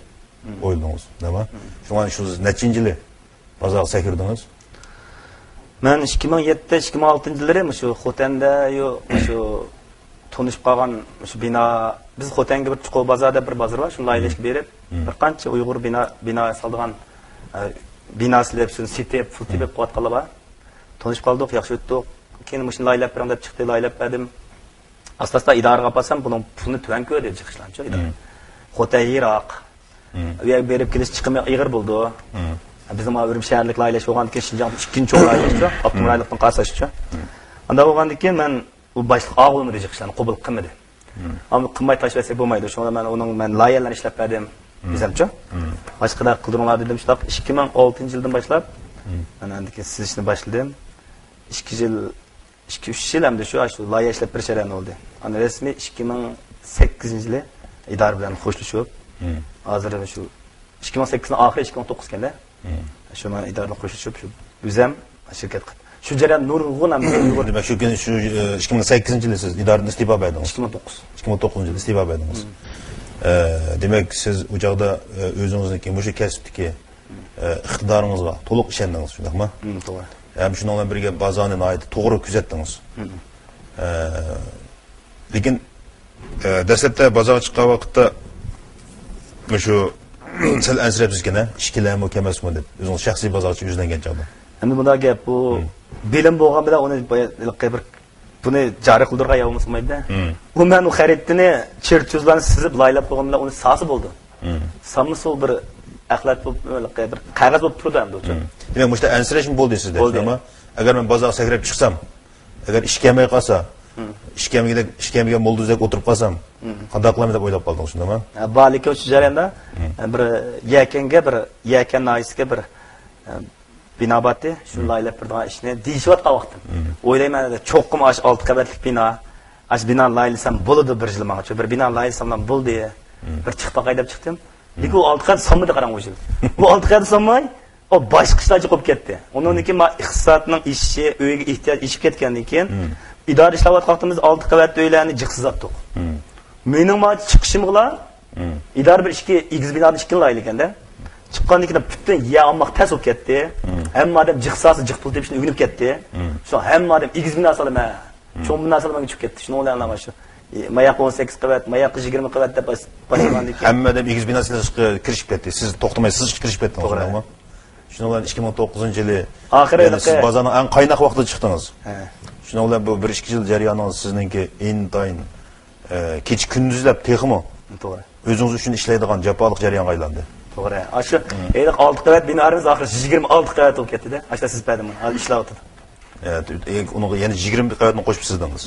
o'yladingiz, nima? Shunga shu nechinchi yili bozorga sakirdingiz? Men 2007-2006-yillari shu Xotanda shu tanishib qolgan shu bino, biz Xotanga bir chuqur bozorda bir bozor bor, shuni loyihalashga berib, bir qancha Uyg'ur bino soldigan binolar shuni setib, fultib qo'yatganlar bor. Tanishib qoldik, yaxshi o'tdik. Keyin shuni loyihалab beram deb chiqdi, loyihалab berdim. Asosda idoraga qolsam, buning pulini tuvan ko'rdi deb chiqishlanchi idora. Xotay Iroq. U yerga berib kelish chiqimi ig'ir bo'ldi. Bizim Urib shaharlik loyihash bo'lgandan keyin Shinjong ikkinchi loyihachi, optimallikdan qarsashi. Unda bo'lgandan keyin men u boshliq og'ilmi deb chiqishlarni qabul qilmadi. Ammo qilmay tashlasa bo'lmaydi. Shunda men loyihalarni ishlab berdim. Bizamchi? Boshqalar qildiringlar dedim, shunaqa 2006-yildan boshlab men endi siz ishni boshladim. 2-3 yil hamda shu loyiha ishlab berish jarayoni bo'ldi. Ana rasmiy 2008-yili idora bilan xo'shlashib, hozir shu 2008-ning oxiri 2009 kanda shu men idora bilan xo'shlashib, shu o'zim shirkat qildim. Shu jarayon nurg'un ham demak, shu kuni shu 2008-yili siz idoradan iste'fo berdingiz. 2009-yili iste'fo berdingiz. Demak, siz u chog'da o'zingizniki shu kasbdagi iqtidoringizga to'liq ishondingiz, shundaqmi? To'g'ri. Hem şununla birlikte bazılarını ait doğru küzettiniz. Lekin dastlabda bozorga chiqqan vaqtda şu sal ansirabsizkan, ishkilarmi kemasmi deb o'zingiz shaxsiy bozorchi yuzlangan chog'da. Endi bunda gap bu bilim bo'lgan bilan uni bir buni joriy qildirgan bo'lmaydi. Bu men u xaridni chertuzlarni sizib laylab qo'ygan bilan uni sasi bo'ldi. Samisi bir axlat bo'lib, bir qog'oz bo'lib turdi endi o'cha. Demak, bu yerda ansirashim bo'ldi sizda, ama agar men bozorga sakrab chiqsam, agar ish kelmay qolsa, ishkamiga molduzak o'tirib qolsam, qanday qilaman deb o'ylab qoldim, shundami? Baliki o'sha jarayonda bir yakan noisiga bir binobati shu laylab turgan ishni deyishayotgan vaqtim. O'ylayman, cho'qqim 6 qavatlik bino, ash bino laylasam bo'ladi bir yil menga. Bir bino laylasam bo'ldi. Bir chiqib qaydab chiqdim. Lekin u 6 qat so'mida qarang o'sha. Bu 6 qat so'may o boshqa ishlarga qo'yib ketdi. Undan keyin men iqtisodning ishi, uyga ehtiyoj ishib ketgandan keyin idora ishlayotganimiz 6 qavatli uylarni jiqsizatdik. Mening ma chiqishimga idora bir ishga egiz binoni ishkin layli ekanda. Chiqqandan keyin butun ya'moq tas bo'lib ketdi. Hamma odam jiqsasi jiqpul deb ishni o'ginib ketdi. Shu hamma odam egiz bino solama, cho'ng bino solamaga chiqib ketdi. Shuni o'ylayman shu. Mayak 18 qavat, mayak 20 qavat deb boshlagandan keyin hamma odam egiz binosiga kirishib ketdi. Siz to'xtamaysiz, kirishib ketdingiz, to'g'rimi? Shuni bilan 2009-yili oxirida siz bozorning eng qaynoq vaqtida chiqdingiz. Shuni bilan bu 1-2 yil jarayoniniz sizningki intayin kech kunduzlab texmi? To'g'ri. O'zingiz uchun ishlaydigan jafoliq jarayonga aylandi. To'g'ri. Shu 6 qavat binolarimiz oxirida 26 qavat bo'lib ketdi-da. Ashla siz berdim, hali ishlayapti. Uni yana 20 qavatni qo'shib sizdingiz.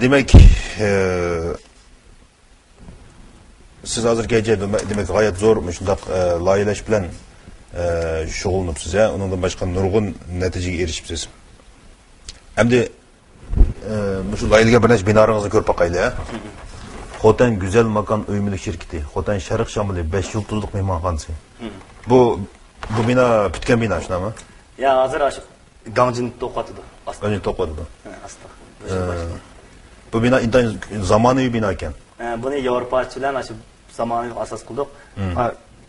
Demek siz hozirgacha demek g'oyat zo'r shundoq loyihalash bilan shug'ullanibsiz, undan boshqa nurg'un natijaga erishibsiz. Endi shu loyihaga birlash binoringizni ko'rib boqayli. Xotan Güzel Makan Uyumluk Şirketi, Xotan Sharq Shamili 5 yulduzlik mehmonxonasi. Bu bino bitgan bino shunami? Ya, hozir shu Ganjin to'qotdi. Ganjin to'qotdi. Asta. Bu bino intayin zamonaviy bino ekan. Buni Yevropachilar shu zamonaviy asos qildik.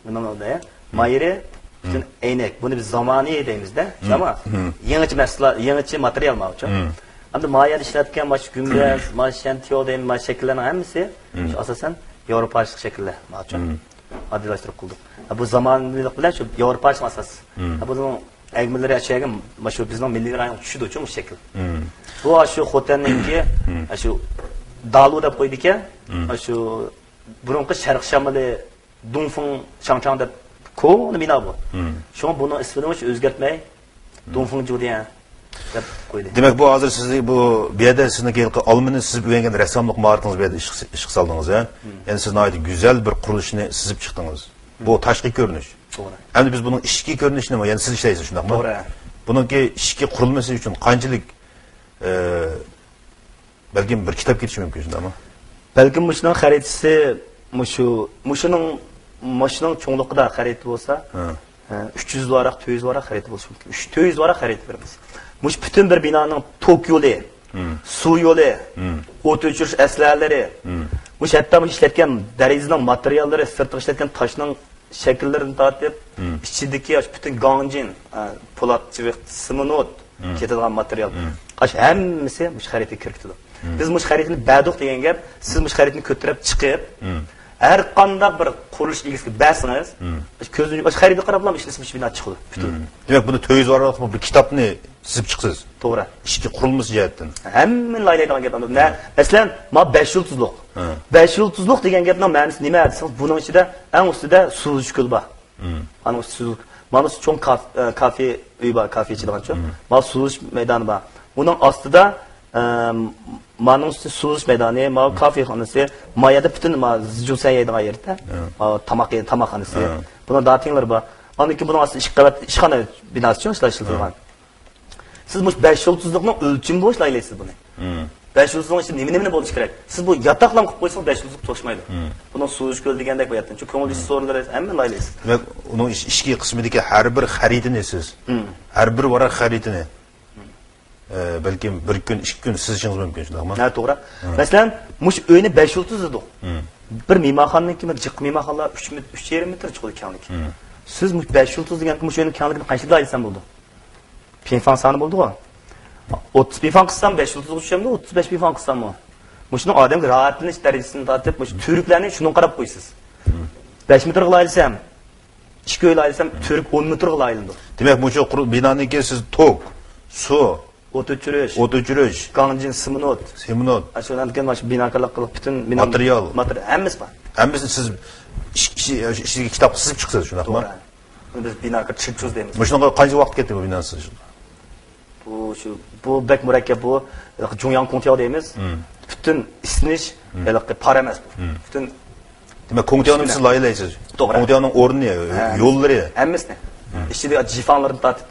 Bundan da mayri Bütün eynek. Bunu biz zamani deymiz de. Ama yeniçi mesela yeniçi materyal mı hocam? Ama mayada işletken baş gümbez, baş şentiyo deyim, baş şekillerin hemisi asasen Avrupaçlık şekiller hocam. Adillaştırıp kıldık. Bu zamanlılık bilen şu Avrupaçlık asas. Bunun egmeleri açıya şu bizden milli rayın düşüdü uçum bu şekil. Bu şu hotelninki şu dalu da koydu ki şu burunqi Şarq Şamali Dunfeng Şangchang da ko'ni bina bu. Şoň bunu ismini hiç özgertmey Dunfeng Judiyan dep koydu. Demek bu hazır siz bu bir yerde sizdeki alımını siz öğrengen ressamlık maharetiniz bir yerde iş saldınız ya. Yani siz ait güzel bir kuruluşunu sizip çıktınız. Bu taşqi görünüş. Doğru. Hem biz bunun işki görünüşünü mü? Yani siz işleysiz şundak mı? Doğru. Bununki işki kurulması için kancılık belki bir kitap geçişi mümkün şundak mı? Belki muşunun haritisi muşunun çoğunlukta hariti olsa 300 varak, 200 varak hariti olsa mümkün. 200 varak hariti veririz. Muş bütün bir binanın tok yolu, su yolu, ot öçürüş eslerleri, muş hatta işletken derizinin materyalleri, sırtı işletken taşının şekillerini dağıtıp, içindeki bütün gancin, polat, çivik, simonot, ketadigan materyal. Hemmisi muş hariti kirkitidir. Biz muş haritini bəduk degan gap, siz muş haritini kötürüp çıkıp, her qandaq bir quruluş ilgisi bəsiniz, közünü muş hariti qarablam işlesmiş bina çıkıdı. Demek bunu töyiz var bir kitapını sizip çıksınız. Doğru. İşki kurulması cihetten. Hemen laylaydigan gap. Mesela ma 5 yıldızlıq. 5 yıldızlıq degan gapning ma'nosi nima desiniz? Bunun içinde en ustida suzish ko'l bor. Ana suzish. Mana shu cho'ng kafe uy bor, kafe ichadigan-chu. Ma suzish maydoni bor. Bunun ostida mana shu suzish maydoni, ma kafexonasi, mayada bütün ma jusa yeydigan yerda. Tamoqxonasi. Buni datinglar bor. Aniki bunun aslında ishxona binosi uchun ishlatishilgan. Siz bu 5 yıldızlıkның ölçümü boş laylaysiz bunu. 5 yıldızlığın için nemini buluş gerek. Siz bu yatakla koyup koysanız 5 yıldızlık toşmaydı. Bunun suyu göl degendek koyatın. Çünkü konuda soruları hemen laylaysiz. Demek onun işki kısmındaki her bir haritini siz, her bir varak haritini belki bir gün, 2 gün siz işiniz mümkün şundak mı? Evet doğru. Mesela muş öğünü 5 yıldızlıdır. Bir mimarxananın kimi cık mimarxanalar 3,5 metre çıkıyor kendilik. Siz muş 5 yıldız degen muş öğünün kendilikini kaçta laylaysan buldu? Pinfan sanı buldu o. 30 pinfan kıssam 5 yıldız uçacağım da 35 pinfan kıssam o. Muşunun adamın rahatlığını derecesini dağıtıp muş Türklerini şunun qarab koysiz. 5 metre laylasam, 2 öyle laylasam Türk 10 metre laylandı. Demek bu şu binanın ki siz tok, su, ot öçürüş, gancin, simonot. Aşağıdan diken baş binakarlık kılıp bütün bina Materyal. Hemimiz var. Hemimiz siz işki kitap sızıp çıksınız şundak mı? Biz binakar çırçuz deyimiz. Muşunun kaç vakit gitti bu binası? Bu bek murakkab bu Jungyang Kongtiao deyimiz. Bütün isniş para emas bu. Bütün demek Kongtiao'nun siz layılaysınız. Doğru. Kongtiao'nun ordu ne? Yolları. Hemimiz ne? İçinde cifanlarını dağıtıp.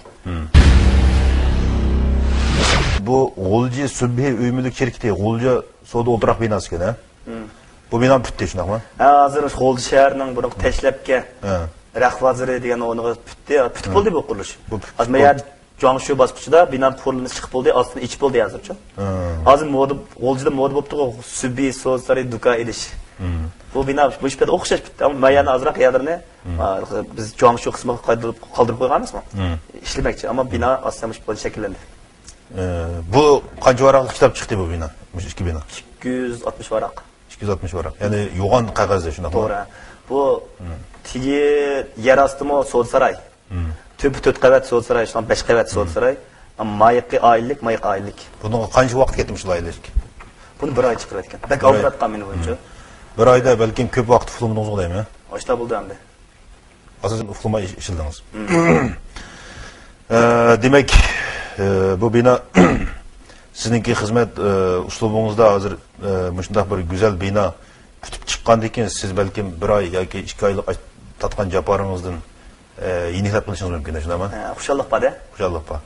Bu G'olji Sübhi Üymülük şirketi, G'olji Soda Oturak binası ki ne? Bu bina bitti şundak mı? Hazır G'olji şehrining bunu teşlepke rahvaziri degan onu bitip oldu bu qurilish. Azma ya Jiangsu basqıçida bina qurilishi chiqib bo'ldi, ostida ichib bo'ldi hozircha. Hozir G'oljida moda bo'libdi, Sübhi So'zlari Duka edish. Bu bina bu ishda o'xshash bitti, ammo mayani azroq yadrini biz Jiangsu qismiga qoldirib qo'yganmizmi? İşlemoqchi, ammo bina ostamish bo'ldi shakllandi. Bu qancha varaqli kitap çıktı bu bina? Bu iki bina. 260 varaq. 260 varaq. Yani yoğun qog'ozda shunday. To'g'ri. Bu tigi yer ostimi So'd saray. Tüp 4 qavat So'd saray, 5 qavat So'd saray. Mayiqqa oylik, mayiq oylik. Bunun qancha vaqt ketmiş laylik? Bunu bir ay chiqar ekan. Bak avratgan meni bo'yicha. Bir ayda balki ko'p vaqt uxlamadingiz bo'ladimi? Oshta bo'ldi endi. Asosan uxlamay ishildingiz. Demek bu bina sizinki hizmet uslubunuzda hazır müştah bir güzel bina tutub chiqqandan keyin siz belki bir ay yoki 2 oylik tatgan japaringizdan yeniklab qilishingiz mumkin shundaymi? Xushalliq bor-da. Xushalliq bor.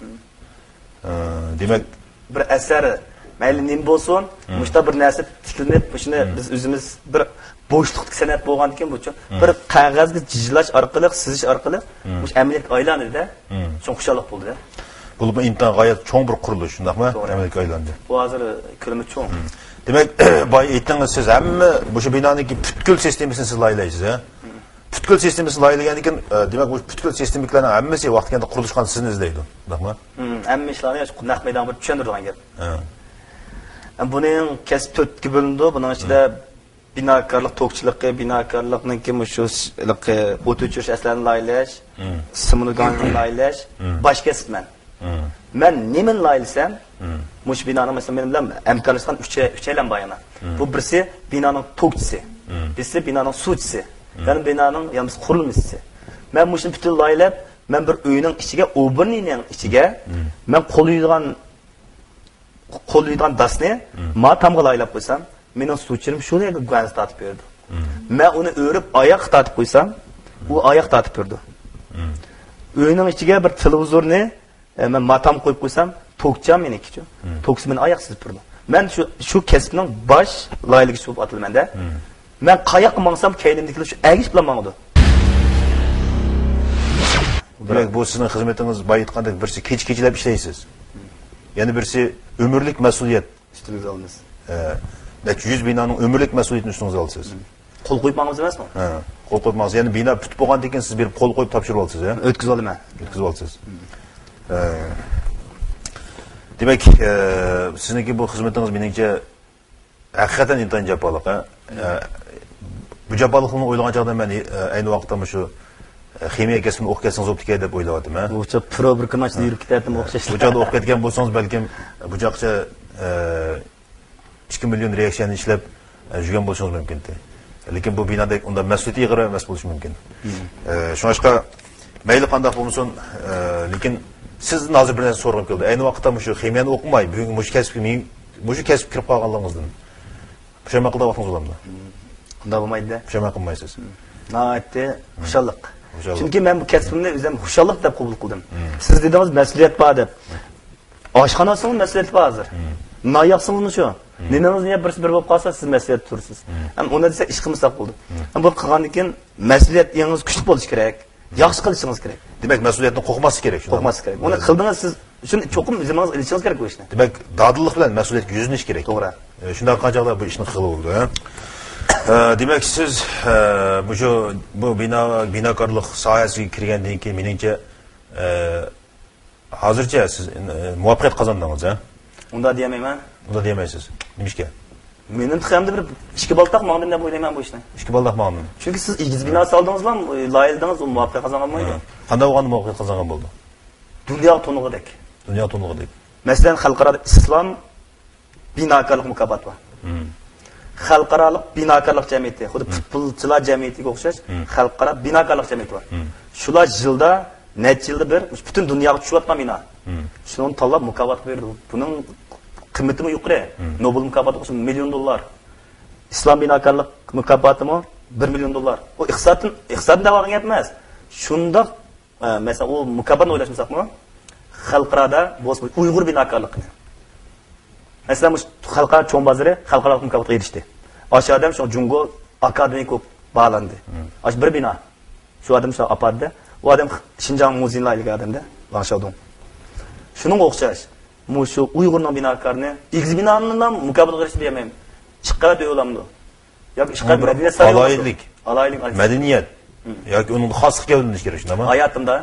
Demek bir asar mayli nim bo'lsin, müştah bir narsa tiklanib, shuni biz o'zimiz bir bo'shliqlik san'at bo'lgandan keyin bu bir qog'ozga jilash orqali, sizish orqali mush amaliyotga aylanadi-da. Shun xushalliq bo'ldi-da. Bu imtihan gayet çoğun bir kuruluş, şundaq mı? Amerika aylandı. Bu hazır kılımı çoğun. Demek, bay aytdınız siz, hem bu şu binanın ki pütkül sistemini siz laylaysınız, ha? putkul sistemasi laylagan ekan, demak bu putkul sistemiklarning hammasi vaqt kelganda qurilishgan sizni izlaydi. Shundaqmi? Hamma ishlarni naq maydon bir tushundirgan gap. Buning kasb 4 ga bo'lindi. Buning ichida binokorlik, to'qchilikka, binokorlikniki shu o't o'chirish aslarni laylash, simulganni laylash, bosh kasbman. Men nimani laylasam, mush binoni masalan men bilan hamkorlashgan 3 aylan bayana. Bu birisi binoning to'qchisi, birisi binoning suvchisi, yana binoning yalnız qurilmachisi. Men mushni bütün laylab, men bir uyning ichiga, o'birning ichiga men qo'llaydigan dasni ma tamga laylab qo'ysam, mening suvchirim shuni gaz tatib berdi. Men uni o'rib oyoq tatib qo'ysam, u oyoq tatib berdi. Uyning ichiga bir televizorni men matam qo'yib qo'ysam, to'kcham meniki. To'ksi meni oyoqsiz turdi. Men shu kasbning bosh layligi bo'lib atilmanda. Men qayoqqa mangsam, keynimdagilar shu agish bilan mangdi. Demak, bu sizning xizmatingiz boya aytgandek birisi kech-kechlab ishlaysiz. Yana birisi ömürlük mas'uliyat üstünüze alınız. 100 binoning ömürlük mas'uliyatini üstünüze alsınız. Qo'l qo'yib ma'noz emasmi? Ha, qo'l qo'yib ma'noz. Ya'ni bino putib bo'lgandan keyin siz berib qo'l qo'yib topshirib olsiz, ha? O'tkazib olaman. O'tkazib olsiz. Demak, sizniki bu xizmatingiz meningcha haqiqatan intayin jafoliq, ha? Bu jafoliqni o'ylagan chog'da men ayni vaqtda shu ximiya kasbini o'qiyotsangiz bo'pti deb o'ylayaptim, ha? Bu pro bir kunachda yurib ketyaptim o'xshash. Bu joyda o'qib ketgan bo'lsangiz, balkim bu joqcha 2 million reaksiyani ishlab yurgan bo'lishingiz mumkin. Lekin bu binoda unda mas'uliyat yig'ira emas bo'lishi mumkin. Shunga mayli qanday bo'lsin, lekin siz hozir bir narsa so'rab keldi. Ayni vaqtda shu ximiyani o'qimay, bugun shu kasb kirib qolganligingizdan pushayma qilib vaqtingiz bo'ladimi? Unda bo'lmaydi. Pushayma qilmaysiz. Nayatda xushalliq. Chunki men bu kasbimni o'zim xushalliq deb qabul qildim. Siz dedingiz mas'uliyat bor deb. Oshxonasining mas'uliyati bor hozir. Noyoqsingizmi shu? Nenangiz niye bir bo'lib qolsa siz mas'uliyat tursiz. Ham uni desa ish qilmasak bo'ldi. Ham bu qilgandan keyin mas'uliyat yangiz kuchli bo'lishi kerak. Yaxshi qilishingiz kerak. Demak, mas'uliyatni qo'rqmaslik kerak. Qo'rqmaslik kerak. Uni qildingiz siz shuni cho'qim o'zingiz ilishingiz kerak bu ishni. Demak, dadillik bilan mas'uliyatga yuzlanish kerak. To'g'ri. Shunday qanchaqlar bu ishni qilib bo'ldi, ha? Demak, siz bu binokorlik sohasiga kirgandan keyin meningcha hozircha siz muvaffaqiyat qozondingiz, ha? Unda demayman. Unda demaysiz. Nimishga? Mening hamda bir ishga baltaq ma'num deb o'ylayman bu ishni. Ishga baltaq ma'num. Chunki siz igiz bino soldingizmi, loyiladingiz, u muvaffaqiyat qozonganmaydi. Qanday bo'lganda muvaffaqiyat qozongan bo'ldi? Dunyo to'nig'idek. Dunyo to'nig'idek. Masalan, xalqaro islom binokorlik mukofoti bor. Xalqaro binokorlik jamiyati, xuddi futbolchilar jamiyatiga o'xshash xalqaro binokorlik jamiyati bor. Shular yilda necha yilda bir butun dunyoga tushayotgan bino. Shuni tanlab mukofot berdi. Buning qiymati yuqori. Nobel mukofoti o'xshash $1,000,000. İslam binokorlik mukofoti mo $1 million. O iqtisoddan davolgan gap emas. Shunda mesela o mukofotni o'ylashmasakmi, xalqaroda bo'lsa Uyg'ur binokorligi. Mesela bu xalqaro cho'ng bozori xalqaro mukofotga erishdi. O'sha odam shu Jungo akademik bağlandı. Aş bir bino. Shu odam shu apardi. U odam Xinjiang muzeylarga odamda Vangshaodong. Shuning o'xshash. Shu Uyg'urning binokorni igiz binonidan mukofotga erishib bermayman. Chiqqada o'ylamdi. Yoki chiqqada alaylik. Madaniyat yoki uning xosligiga o'rinish kerak, shundami? Hayotimda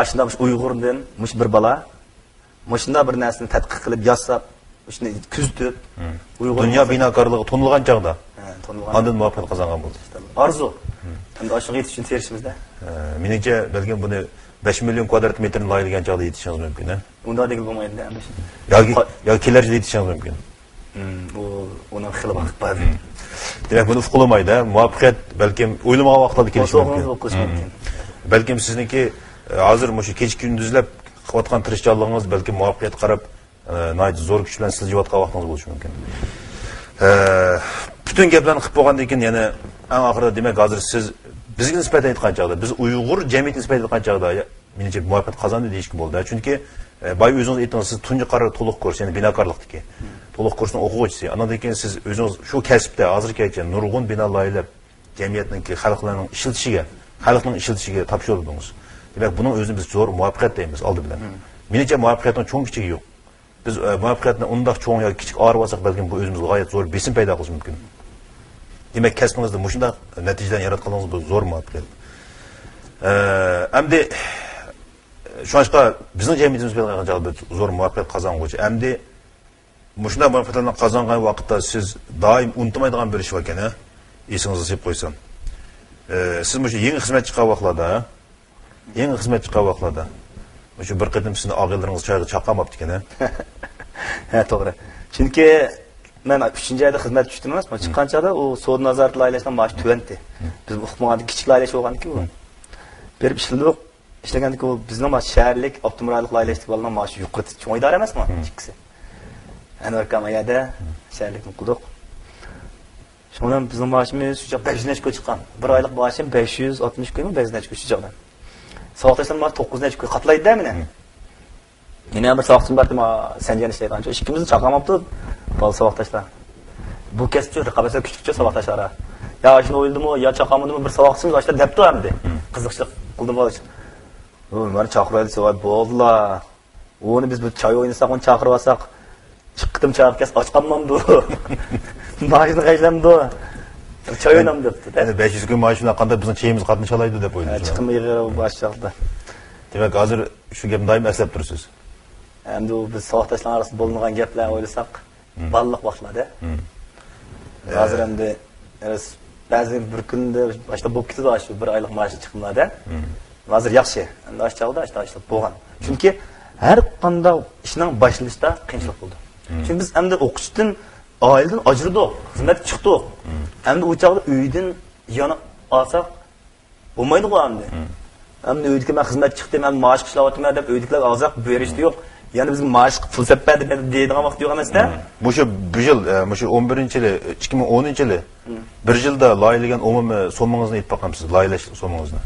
ashunda Uyg'urdan bir bala shunda bir narsani tadqiq qilib yozsab, shuni kuzatib, Uyg'ur dunyo binokorligi to'nilgan chog'da, ondan muvaffaqiyat qozongan bo'ldi. Arzu. Endi o'shaga yetish uchun terishimizda. Meningcha balkim buni 5 million kvadrat metrni loyilagan chog'da yetishingiz mumkin, ha? Unda degil bo'lmaydi endi. Yoki kelarda yetishingiz mumkin. Uni xil vaqt bor. Demak, buni uqulamaydi, muvaffaqiyat balkim o'ylamagan vaqtda kelishi mumkin. Balkim sizniki hozir shu kech kunduzlab qilayotgan tirishchanligingiz balkim muvaffaqiyat qarab, nayt zo'r kuch bilan siljayotgan vaqtingiz bo'lishi mumkin. Bütün gaplarni qilib bo'lgandan keyin yana eng oxirida demak hozir siz bizga nisbatan aytgan chog'da, biz Uyg'ur jamiyatiga nisbatan aytgan chog'da menimcha muvaffaqiyat qozondi deyishga bo'ldi. Chunki boy o'zingiz aytdingiz, siz tunji qaror to'liq kurs, ya'ni binokorlikdagi to'liq kursning o'quvchisi. Andan keyin siz o'zingiz shu kasbda hozirgacha nurg'un bino loyihalab jamiyatning, xalqlarning ishlatishiga topshirdingiz. Demak, buning o'zini biz zo'r muvaffaqiyat deymiz oldi bilan. Menimcha muvaffaqiyatning cho'ng kichigi yo'q. Biz muvaffaqiyatni undaq cho'ng yoki kichik olib olsak, balkim bu o'zimizga g'oyat zo'r besim paydo qilish mumkin. demak kasbingizda mushunday natijalarni yaratganingiz bu zo'r muvaffaqiyat. Endi shunga bizning jamiyatimiz bilan zo'r muvaffaqiyat qozong'uvchi. Endi mushunday muvaffaqiyatlarni qozongan vaqtda siz doim unutmaydigan bir ish bor ekan, esingizga solib qo'ysam. Siz mushu yangi xizmat chiqqan vaqtlarda, mushu bir qatim sizni og'illaringiz choyga chaqamabdi ekan. Ha, to'g'ri. Chunki men 3-oyda xizmat tushdim emas, men chiqqan chog'da u sud nazorati loyihasidan maash tuvandi. Biz o'qimaganda kichik loyiha bo'lgan-ku. Berib ishlagandik, u bizning shaharlik optimallik loyihasi bo'lgan maash yuqori. Cho'ng idora emasmi? Ikkisi. Anvar kamayada shaharlikni qildik. Shundan bizning maashimiz shu 5 nechga chiqqan. Bir oylik maashim 560 kuymi, 5 nechga shu joqdan. Soatdan maash 9 nechga qatlaydi meni. Yine bir savaşçım vardı ama sence işleydi ancak ikimiz çakamaptı bazı savaştaşlar. Bu kesçi rekabetse küçükçe savaştaşlara. Ya şimdi oyuldu mu ya çakamadı mı bir savaşçımız işte depti hem de. Kızıkçılık kıldım bazı. Onları çakırıyordu sevap boğdular. Onu biz bu çay oynasak onu çakırvasak. Çıktım çağırıp kes açkanmamdı. Maaşını kaçlamdı o. Çay oynam depti. Yani 500 gün maaşına kadar bizim çayımız katını çalaydı dep oynuyoruz. Çıkım yığı başladı. Demek hazır şu gibi daim eslep durursunuz. Endi biz savaştaşlar arasında bulungan gaplarni o'ylasak, balliq vaqtlarda. Hozir endi ba'zi bir kunda boshqa bo'lib ketadi, shu bir oylik maosh chiqimlarda. Hozir yaxshi. Endi o'sha chog'da ishlab bo'lgan. Chunki har qanday ishning boshlanishida qiyinchilik bo'ldi. Chunki biz endi o'qishdan, oiladan ajradik, xizmat chiqdik. Endi u chog'da uydan yana olsak bo'lmaydi-ku endi. Endi uyga men xizmat chiqdim, men maosh ishlayapman deb uydagilar ozroq berishdi yo'q. Yani bizim maaş pul sepedi deydiğin vakti yok emas da. Bu yıl, 11-yili, 2010-yili bir yılda layihalagan umumiy so'mingizni aytib boqamsiz, layihalash so'mingizni.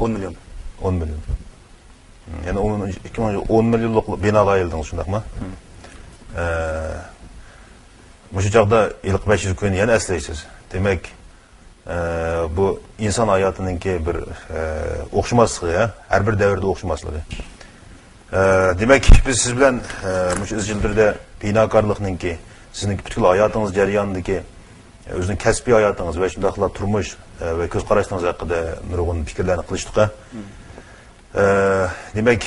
10 milyon. 10 milyon. Yani 10 milyonlik bina layihaladingiz shundaqmi? Bu chog'da ilk 500 kun yana eslaysiz. Demak, bu inson hayotininki bir o'xshamasligi, har bir davrda o'xshamasligi. Demek biz siz bilen şu izcildirde binakarlıkninki, sizinki bütün hayatınız jarayonidagi özünün kasbiy hayatınız ve shundaqla turmush ve ko'z qarashingiz haqida nurg'un fikrlarni qilishdik. Demek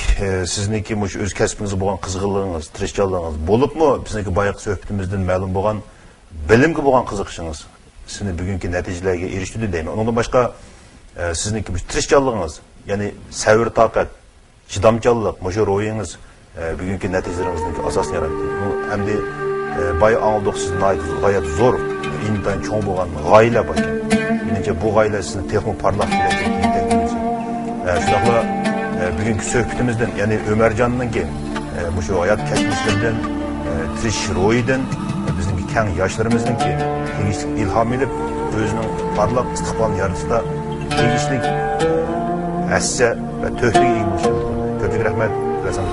sizniki şu öz kasbingizga bo'lgan qiziqishligingiz, tirishchanligingiz bo'libmi, bizniki boyagi suhbatimizdan ma'lum bo'lgan bilimga bo'lgan qiziqishingiz sizni bugungi natijalarga erishtirdi deyman. Ondan başqa sizniki tirishchanligingiz, ya'ni sabr, toqat, chidamchanlik, mushu ro'yingiz bugungi natijalaringizning asosini yaratdi. Bu endi boy anladik siz g'oyat zo'r, intayin cho'ng bo'lgan g'oyalar bor ekan. Menimcha bu g'oyalar sizni texnik parlaq kelajakka yetaklaydi. Shundaqla bugungi suhbatimizdan, ya'ni Ömerjonninki mushu hayot kashflaridan, tirish ro'yidan bizning keng yoshlarimizningki tegishli ilhom olib o'zining parlaq istiqbolini yaratishda tegishli hassa ve töhriye ilmişim. Kötü rahmet, resim